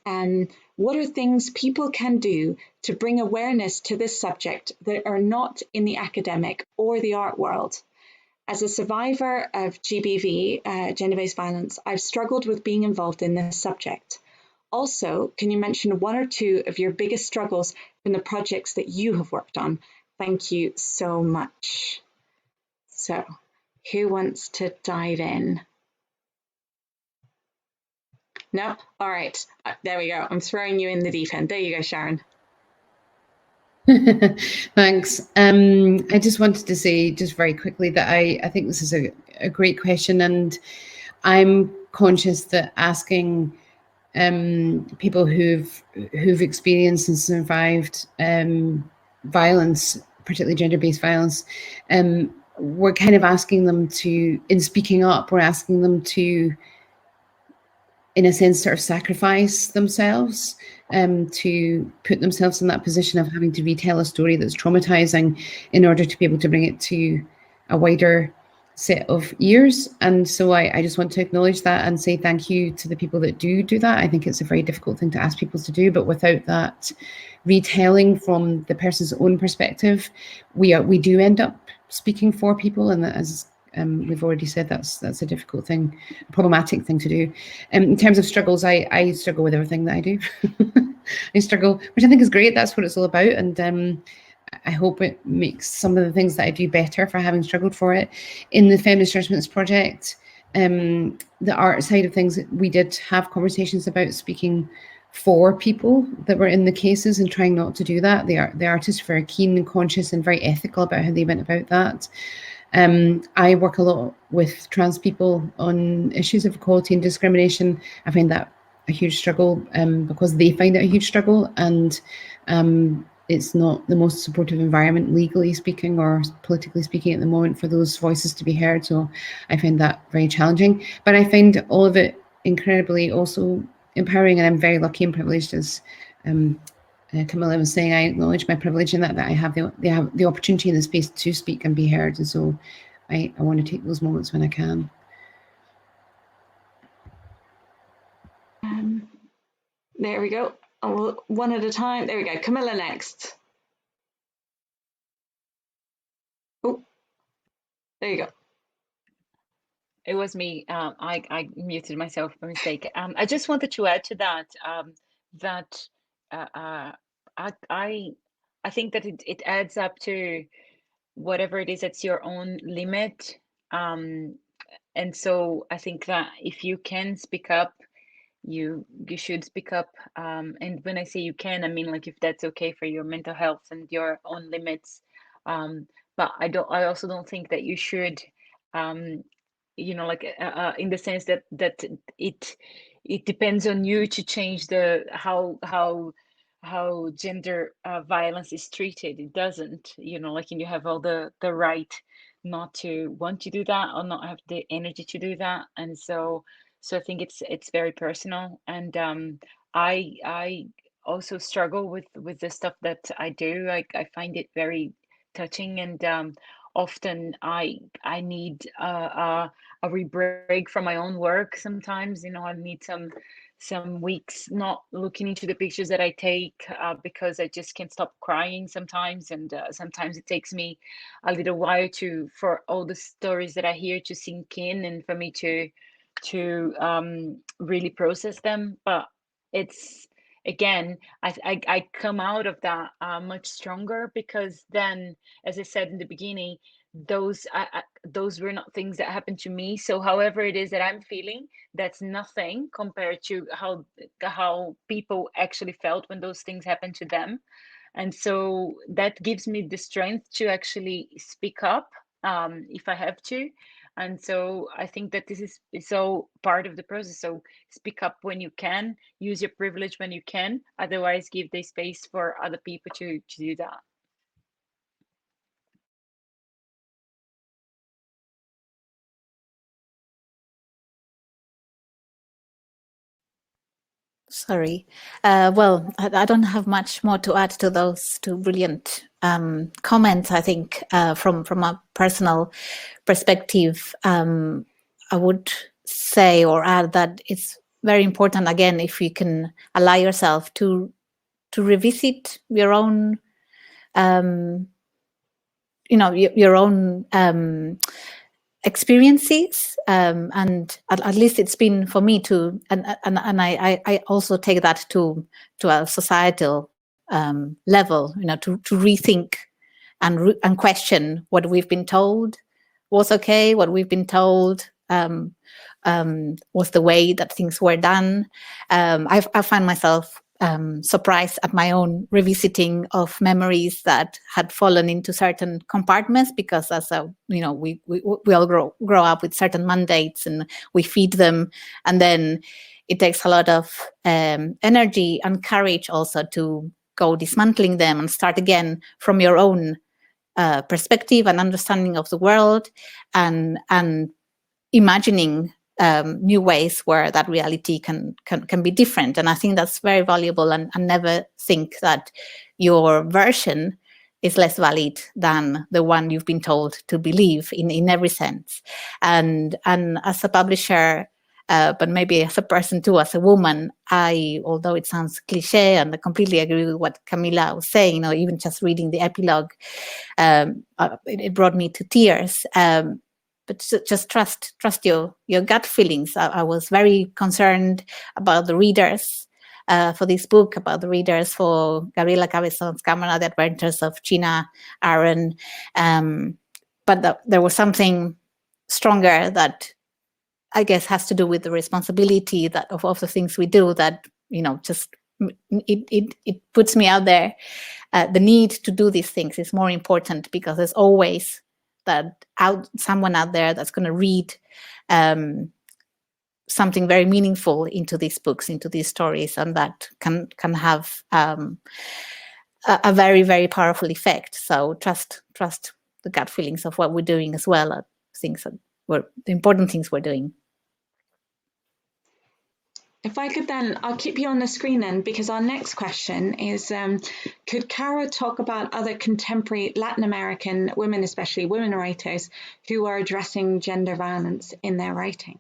what are things people can do to bring awareness to this subject that are not in the academic or the art world? As a survivor of GBV, gender-based violence, I've struggled with being involved in this subject. Also, can you mention one or two of your biggest struggles from the projects that you have worked on? Thank you so much. So, who wants to dive in? No? All right. There we go. I'm throwing you in the deep end. There you go, Sharon. Thanks. I just wanted to say just very quickly that I think this is a great question, and I'm conscious that asking people who've experienced and survived violence, particularly gender-based violence, we're kind of asking them to, in speaking up, we're asking them to, in a sense, sort of sacrifice themselves, to put themselves in that position of having to retell a story that's traumatizing in order to be able to bring it to a wider set of ears. And so I just want to acknowledge that and say thank you to the people that do that. I think it's a very difficult thing to ask people to do, but without that retelling from the person's own perspective, we do end up speaking for people, and that, as we've already said, that's a difficult thing, a problematic thing to do. In terms of struggles, I struggle with everything that I do. I struggle, which I think is great. That's what it's all about. And I hope it makes some of the things that I do better for having struggled for it. In the Feminist Judgments project, the art side of things, we did have conversations about speaking for people that were in the cases and trying not to do that. The artists were very keen and conscious and very ethical about how they went about that. I work a lot with trans people on issues of equality and discrimination. I find that a huge struggle because they find it a huge struggle, and it's not the most supportive environment, legally speaking or politically speaking, at the moment for those voices to be heard. So I find that very challenging. But I find all of it incredibly also empowering, and I'm very lucky and privileged, as Camila was saying. I acknowledge my privilege in that I have the opportunity in the space to speak and be heard, and so I want to take those moments when I can. There we go. Oh, one at a time. There we go. Camila next. Oh, there you go. It was me. I muted myself by mistake. I just wanted to add to that I think that it adds up to whatever it is that's your own limit. And so I think that if you can speak up, you should speak up. And when I say you can, I mean like if that's okay for your mental health and your own limits. But I also don't think that you should, like in the sense that it depends on you to change the how gender violence is treated. It doesn't, like, and you have all the right not to want to do that or not have the energy to do that. And so I think it's very personal. And I also struggle with the stuff that I do. I find it very touching, and often I need a re-break from my own work sometimes. I need some weeks not looking into the pictures that I take, because I just can't stop crying sometimes. And sometimes it takes me a little while for all the stories that I hear to sink in, and for me to really process them. But it's, again, I come out of that much stronger, because then, as I said in the beginning, those were not things that happened to me. So however it is that I'm feeling, that's nothing compared to how people actually felt when those things happened to them. And so that gives me the strength to actually speak up, if I have to. And so I think that this is so part of the process. So speak up when you can, use your privilege when you can, otherwise give the space for other people to do that. Sorry. Well, I don't have much more to add to those two brilliant comments. I think from a personal perspective, I would say or add that it's very important, again, if you can allow yourself to revisit your own, your own experiences, and at least it's been for me to, and I also take that to a societal level, to rethink and question what we've been told was okay, what we've been told was the way that things were done. I find myself surprised at my own revisiting of memories that had fallen into certain compartments, because as we all grow up with certain mandates and we feed them, and then it takes a lot of energy and courage also to go dismantling them and start again from your own perspective and understanding of the world, and imagining new ways where that reality can be different. And I think that's very valuable, and never think that your version is less valid than the one you've been told to believe in every sense. And as a publisher, but maybe as a person too, as a woman, although it sounds cliche, and I completely agree with what Camila was saying, even just reading the epilogue, it brought me to tears. But just trust your gut feelings. I was very concerned about the readers for this book, about the readers for Gabriela Cabezon's Cámara, The Adventures of Gina Aaron. But there was something stronger that I guess has to do with the responsibility that of the things we do, that, just it puts me out there. The need to do these things is more important, because there's always someone out there that's going to read something very meaningful into these books, into these stories, and that can have a very, very powerful effect. So trust the gut feelings of what we're doing as well, things that the important things we're doing. If I could then, I'll keep you on the screen then, because our next question is, could Cara talk about other contemporary Latin American women, especially women writers, who are addressing gender violence in their writing?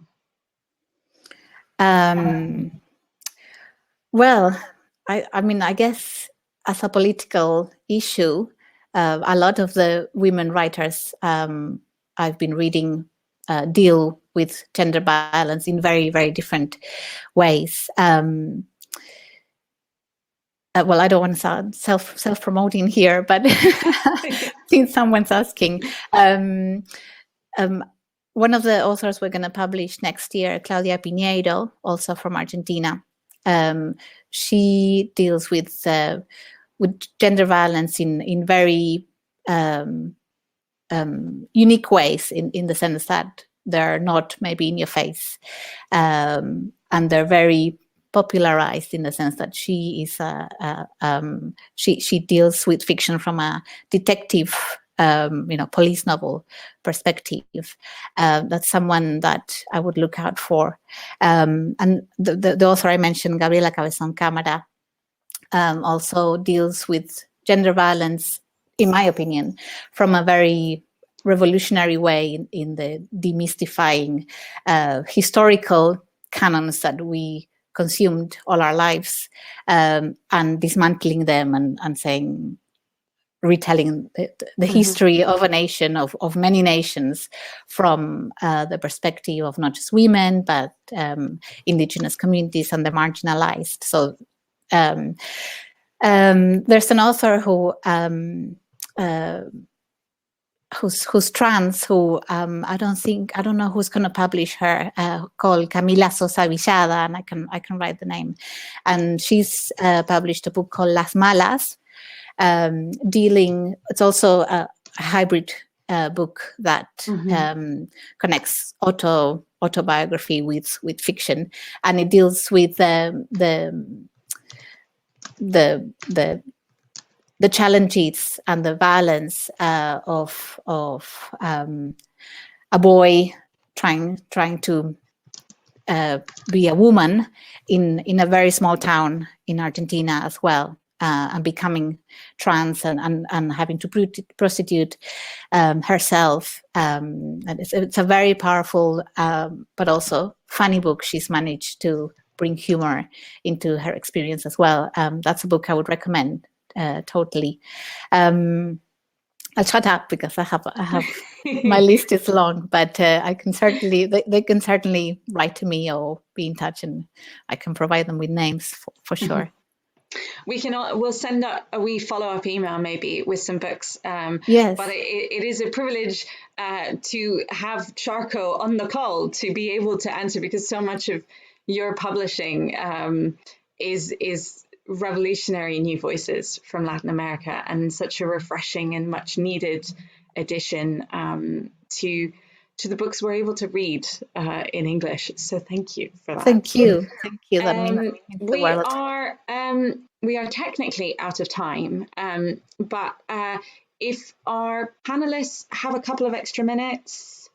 Well, I guess as a political issue, a lot of the women writers I've been reading deal with gender violence in very, very different ways. Well, I don't want to sound self-promoting here, but since someone's asking, one of the authors we're going to publish next year, Claudia Piñeiro, also from Argentina, she deals with gender violence in very unique ways, in the sense that they're not maybe in your face, and they're very popularized in the sense that she is she deals with fiction from a detective, police novel perspective. That's someone that I would look out for. And the author I mentioned, Camila Cavalcante, also deals with gender violence, in my opinion, from a very revolutionary way in the demystifying historical canons that we consumed all our lives, and dismantling them and saying, retelling the history of a nation, of many nations, from the perspective of not just women, but indigenous communities and the marginalized. So there's an author who's trans, who I don't know who's going to publish her, called Camila Sosa Villada, and I can write the name. And she's published a book called Las Malas, it's also a hybrid book that connects autobiography with fiction, and it deals with the challenges and the violence of a boy trying to be a woman in a very small town in Argentina as well, and becoming trans and having to prostitute herself. And it's a very powerful but also funny book. She's managed to bring humor into her experience as well. That's a book I would recommend. Totally. I'll shut up because I have my list is long, but I can certainly they can certainly write to me or be in touch, and I can provide them with names for sure. We'll send a wee follow-up email maybe with some books. Yes, but it is a privilege to have Charco on the call to be able to answer, because so much of your publishing is revolutionary new voices from Latin America, and such a refreshing and much needed addition to the books we're able to read in English. So thank you for that. Thank you. That means we are technically out of time, but if our panelists have a couple of extra minutes,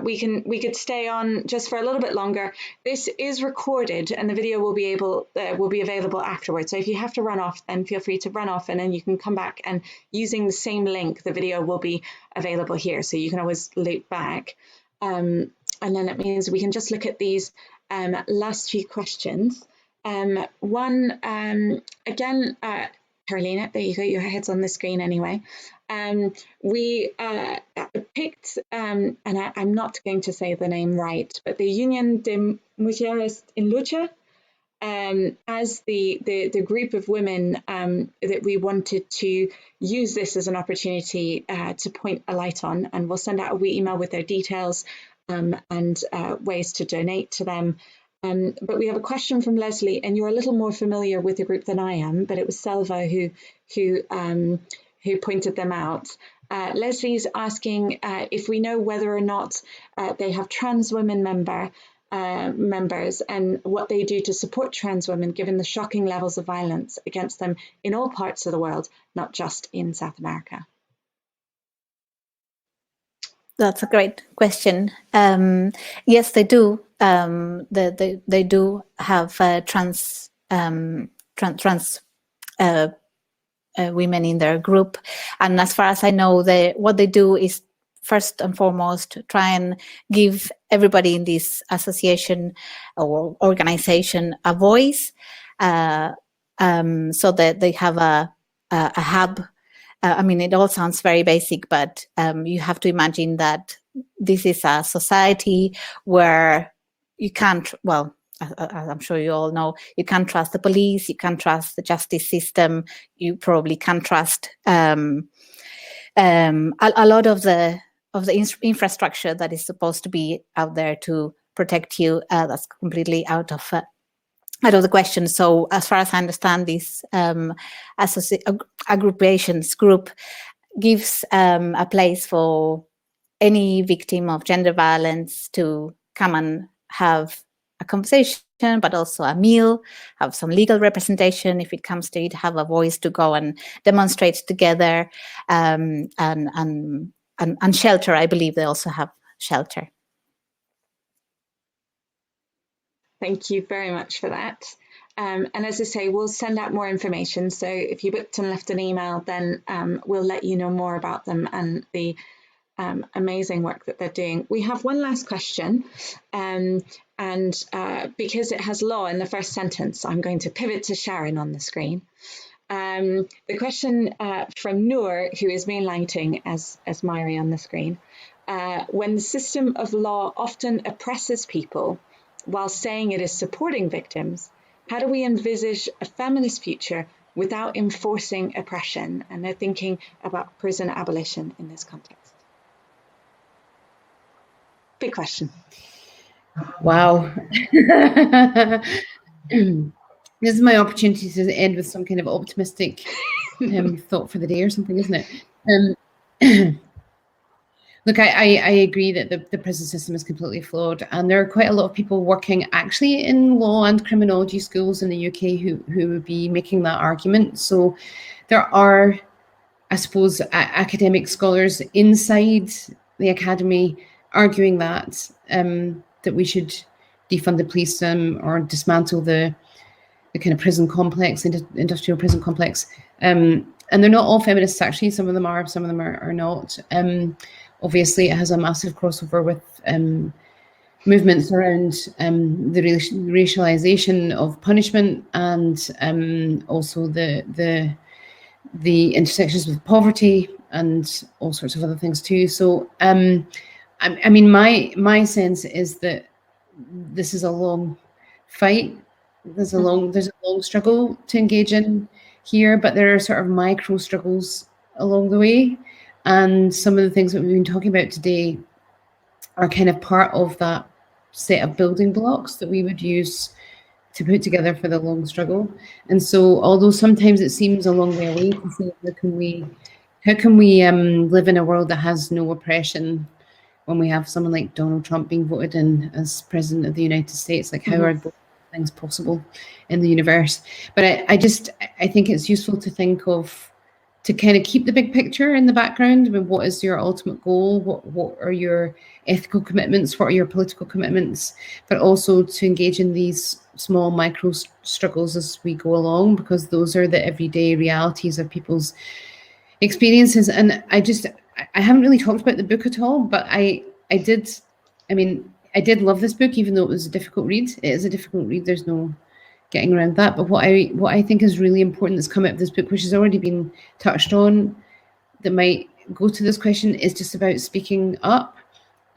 we could stay on just for a little bit longer. This is recorded, and the video will be available afterwards. So if you have to run off, then feel free to run off, and then you can come back, and using the same link, the video will be available here. So you can always loop back. And then it means we can just look at these last few questions. One, again, Carolina, there you go, your head's on the screen anyway. We picked, and I'm not going to say the name right, but the Unión de Mujeres en Lucha, as the group of women that we wanted to use this as an opportunity to point a light on, and we'll send out a wee email with their details and ways to donate to them. But we have a question from Leslie, and you're a little more familiar with the group than I am, but it was Selva who pointed them out. Leslie's asking if we know whether or not they have trans women members, and what they do to support trans women, given the shocking levels of violence against them in all parts of the world, not just in South America. That's a great question. Yes, they do. They do have trans women in their group, and as far as I know, what they do is first and foremost try and give everybody in this association or organization a voice, so that they have a hub. I mean, it all sounds very basic, but you have to imagine that this is a society where you can't, well, as I'm sure you all know, you can't trust the police, you can't trust the justice system, you probably can't trust a lot of the infrastructure that is supposed to be out there to protect you. That's completely out of the question. So as far as I understand, this group gives a place for any victim of gender violence to come and have a conversation, but also a meal, have some legal representation if it comes to it, have a voice to go and demonstrate together, and shelter. I believe they also have shelter. Thank you very much for that. And as I say, we'll send out more information. So if you booked and left an email, then we'll let you know more about them and the amazing work that they're doing. We have one last question, and because it has law in the first sentence, I'm going to pivot to Sharon on the screen. The question from Noor, who is moonlighting as Myri on the screen. When the system of law often oppresses people while saying it is supporting victims, how do we envisage a feminist future without enforcing oppression? And they're thinking about prison abolition in this context. Big question. Wow. This is my opportunity to end with some kind of optimistic thought for the day or something, isn't it? Look, I agree that the prison system is completely flawed, and there are quite a lot of people working actually in law and criminology schools in the UK who would be making that argument. So there are, I suppose, academic scholars inside the academy arguing that that we should defund the police or dismantle the kind of prison complex, industrial prison complex. And they're not all feminists, actually. Some of them are, some of them are not. Obviously, it has a massive crossover with movements around the racialization of punishment, and also the intersections with poverty and all sorts of other things too. So, I mean, my sense is that this is a long fight. There's a long struggle to engage in here, but there are sort of micro struggles along the way. And some of the things that we've been talking about today are kind of part of that set of building blocks that we would use to put together for the long struggle. And so, although sometimes it seems a long way away to say, how can we live in a world that has no oppression when we have someone like Donald Trump being voted in as president of the United States? Like, how are both things possible in the universe? But I think it's useful to think of, to kind of keep the big picture in the background. I mean, what is your ultimate goal? What are your ethical commitments? What are your political commitments? But also to engage in these small micro struggles as we go along, because those are the everyday realities of people's experiences. And I haven't really talked about the book at all, but I did love this book, even though it was a difficult read. It is a difficult read. There's no getting around that. But what I think is really important that's come out of this book, which has already been touched on, that might go to this question, is just about speaking up.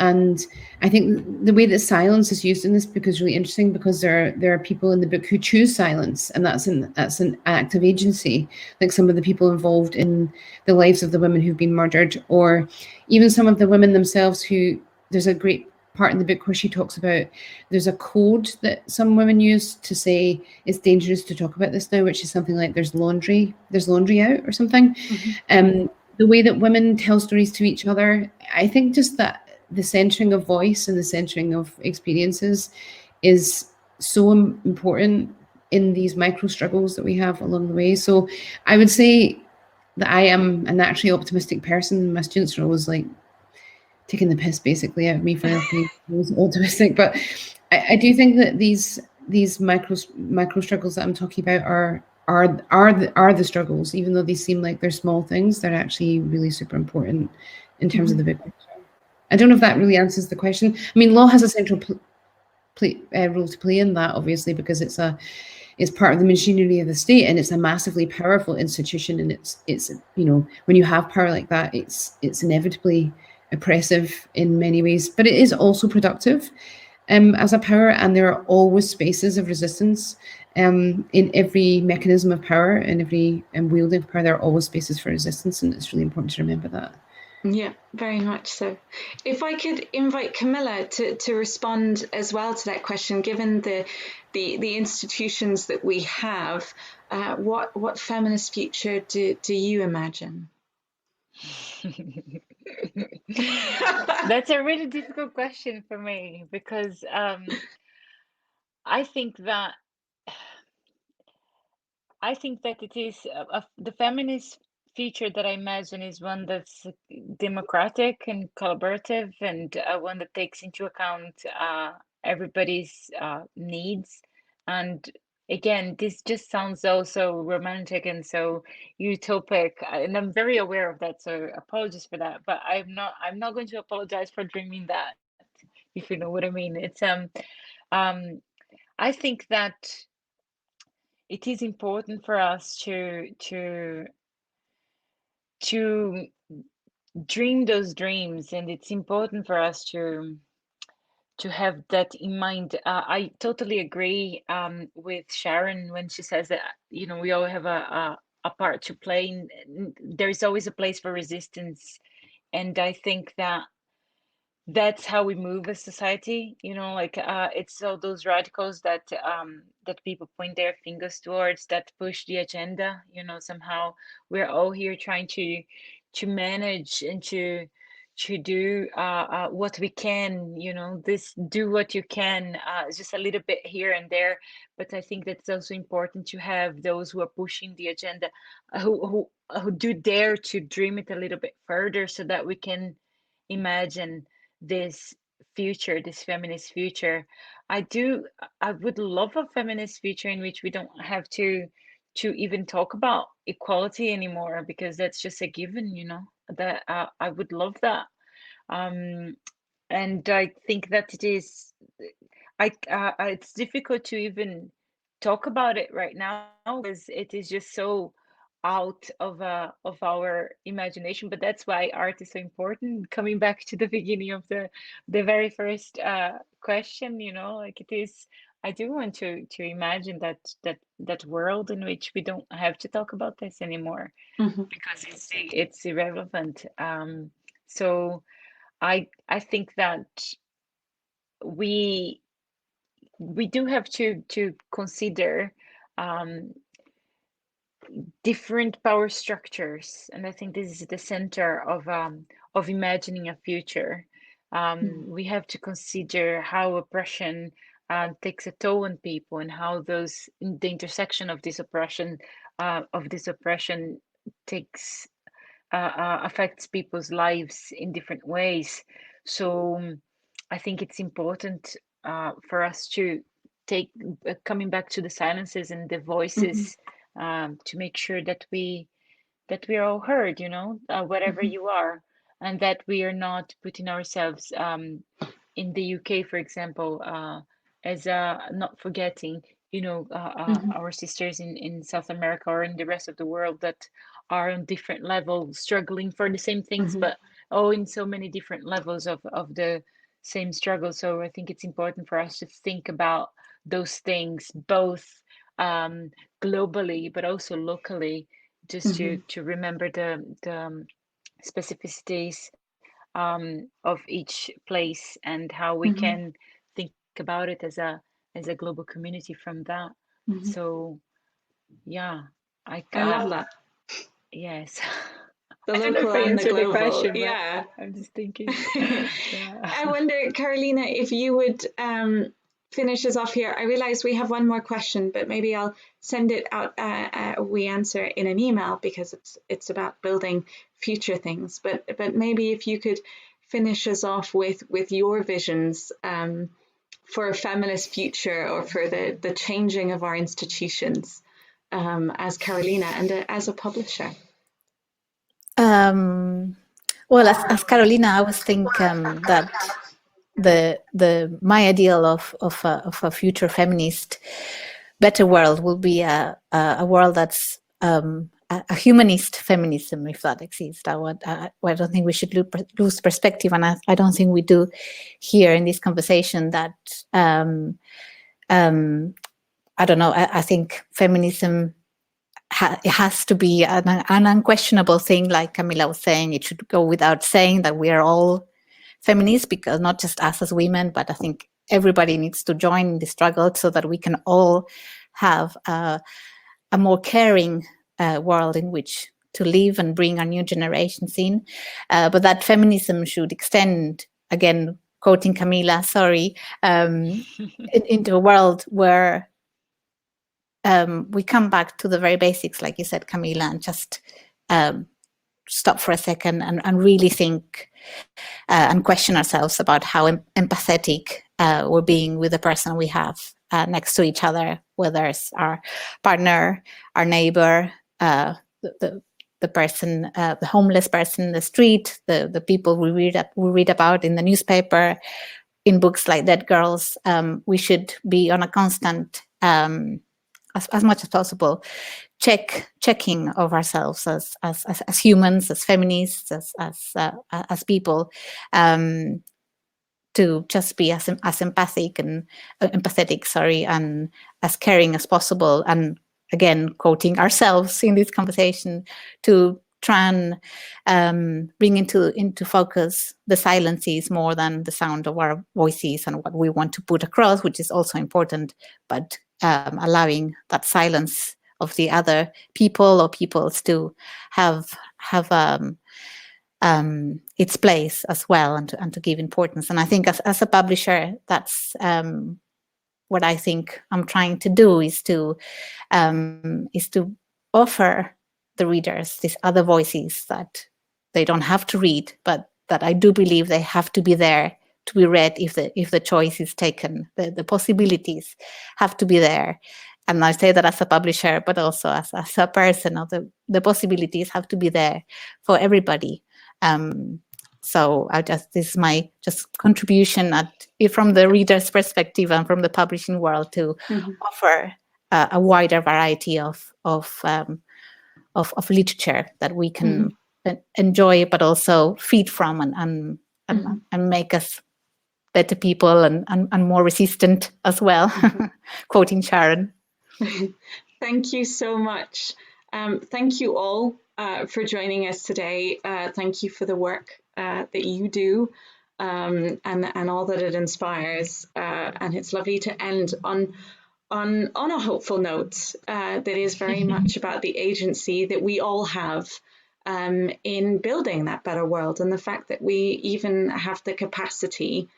And I think the way that silence is used in this book is really interesting, because there are people in the book who choose silence, and that's an act of agency, like some of the people involved in the lives of the women who've been murdered, or even some of the women themselves who, there's a great part in the book where she talks about, there's a code that some women use to say it's dangerous to talk about this now, which is something like there's laundry out or something. The way that women tell stories to each other, I think just that the centering of voice and the centering of experiences is so important in these micro struggles that we have along the way. So I would say that I am a naturally optimistic person. My students are always like taking the piss basically out of me for being optimistic, but I do think that these micro struggles that I'm talking about are the struggles, even though they seem like they're small things. They're actually really super important in terms of the big picture. I don't know if that really answers the question. I mean, law has a central role to play in that, obviously, because it's part of the machinery of the state, and it's a massively powerful institution. And it's when you have power like that, it's inevitably oppressive in many ways, but it is also productive as a power. And there are always spaces of resistance in every mechanism of power, and every wielding of power. There are always spaces for resistance, and it's really important to remember that. Yeah, very much so. If I could invite Camilla to respond as well to that question, given the institutions that we have, what feminist future do you imagine? That's a really difficult question for me, because I think that it is the feminist future that I imagine is one that's democratic and collaborative, and one that takes into account everybody's needs. And again, this just sounds so romantic and so utopic, and I'm very aware of that, so apologies for that. But I'm not going to apologize for dreaming that, if you know what I mean. It's I think that it is important for us to dream those dreams, and it's important for us to have that in mind. I totally agree with Sharon when she says that, you know, we all have a part to play, and there is always a place for resistance. And I think that that's how we move as society, you know, like it's all those radicals that that people point their fingers towards, that push the agenda, you know. Somehow we're all here trying to manage and to do what we can, you know, this do what you can, just a little bit here and there. But I think that it's also important to have those who are pushing the agenda, who do dare to dream it a little bit further, so that we can imagine this future, this feminist future. I would love a feminist future in which we don't have to even talk about equality anymore, because that's just a given, you know. That I would love that. And I think that it is, it's difficult to even talk about it right now, because it is just so out of our imagination. But that's why art is so important. Coming back to the beginning of the very first question, you know, like it is. I do want to imagine that world in which we don't have to talk about this anymore, because it's irrelevant. So I think that we do have to consider different power structures, and I think this is the center of imagining a future. We have to consider how oppression takes a toll on people, and how the intersection of this oppression takes affects people's lives in different ways. So I think it's important for us to take coming back to the silences and the voices, to make sure that we are all heard, you know, wherever you are, and that we are not putting ourselves in the UK, for example, as not forgetting, you know, our sisters in South America or in the rest of the world that are on different levels, struggling for the same things, but all in so many different levels of the same struggle. So I think it's important for us to think about those things, both globally but also locally, just to remember the specificities of each place, and how we can think about it as a global community from that. So yeah, I love that. Yes. The I don't know local if I and the answered the global. question, but Yeah. I'm just thinking. Yeah. I wonder, Carolina, if you would finish us off here. I realize we have one more question, but maybe I'll send it out. We answer in an email, because it's about building future things. But maybe if you could finish us off with your visions for a feminist future, or for the changing of our institutions, as Carolina and as a publisher. Well, as Carolina, I was thinking that my ideal of a future feminist, better world will be a world that's a humanist feminism, if that exists. I don't think we should lose perspective, and I don't think we do here in this conversation. That I don't know. I think feminism it has to be an unquestionable thing, like Camila was saying. It should go without saying that we are all feminists, because not just us as women, but I think everybody needs to join in the struggle so that we can all have a more caring world in which to live and bring our new generations in. But that feminism should extend, again, quoting Camila, into a world where we come back to the very basics, like you said, Camila, and just stop for a second and really think and question ourselves about how empathetic we're being with the person we have next to each other, whether it's our partner, our neighbor, the person, the homeless person in the street, the people we read about in the newspaper, in books like Dead Girls. We should be on a constant, as much as possible, checking of ourselves as humans, as feminists, as people, to just be as empathic and empathetic, and as caring as possible. And again, quoting ourselves in this conversation, to try and bring into focus the silences more than the sound of our voices and what we want to put across, which is also important, but allowing that silence of the other people or peoples to have its place as well, and to give importance. And I think as a publisher, that's what I think I'm trying to do, is to offer the readers these other voices that they don't have to read, but that I do believe they have to be there to be read if the choice is taken. The possibilities have to be there. And I say that as a publisher, but also as a person, the possibilities have to be there for everybody. So this is my contribution from the reader's perspective and from the publishing world to offer a wider variety of literature that we can enjoy, but also feed from and make us better people and more resistant as well. Quoting Sharon. Thank you so much. Thank you all for joining us today. Thank you for the work that you do and all that it inspires. And it's lovely to end on a hopeful note that is very much about the agency that we all have in building that better world, and the fact that we even have the capacity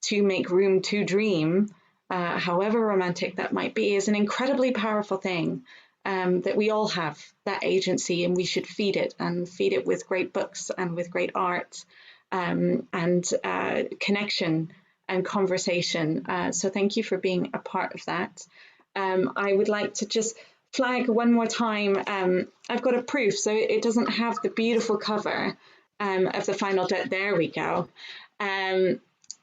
to make room to dream, however romantic that might be, is an incredibly powerful thing. That we all have that agency, and we should feed it with great books and with great art and connection and conversation. So thank you for being a part of that. I would like to just flag one more time. I've got a proof, so it doesn't have the beautiful cover of the final there we go.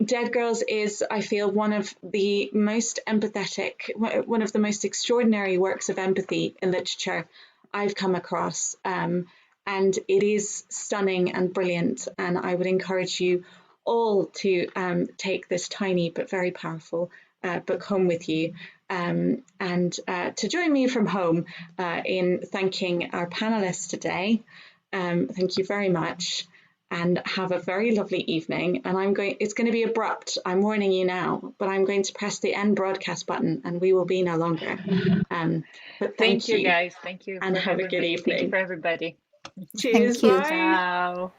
Dead Girls is, I feel, one of the most empathetic, one of the most extraordinary works of empathy in literature I've come across. And it is stunning and brilliant. And I would encourage you all to take this tiny but very powerful book home with you. And to join me from home in thanking our panelists today. Thank you very much. And have a very lovely evening. And it's going to be abrupt. I'm warning you now, but I'm going to press the end broadcast button and we will be no longer. But thank you guys. Thank you. And have a good evening. Thank you for everybody. Cheers. Thank you. Bye. Ciao.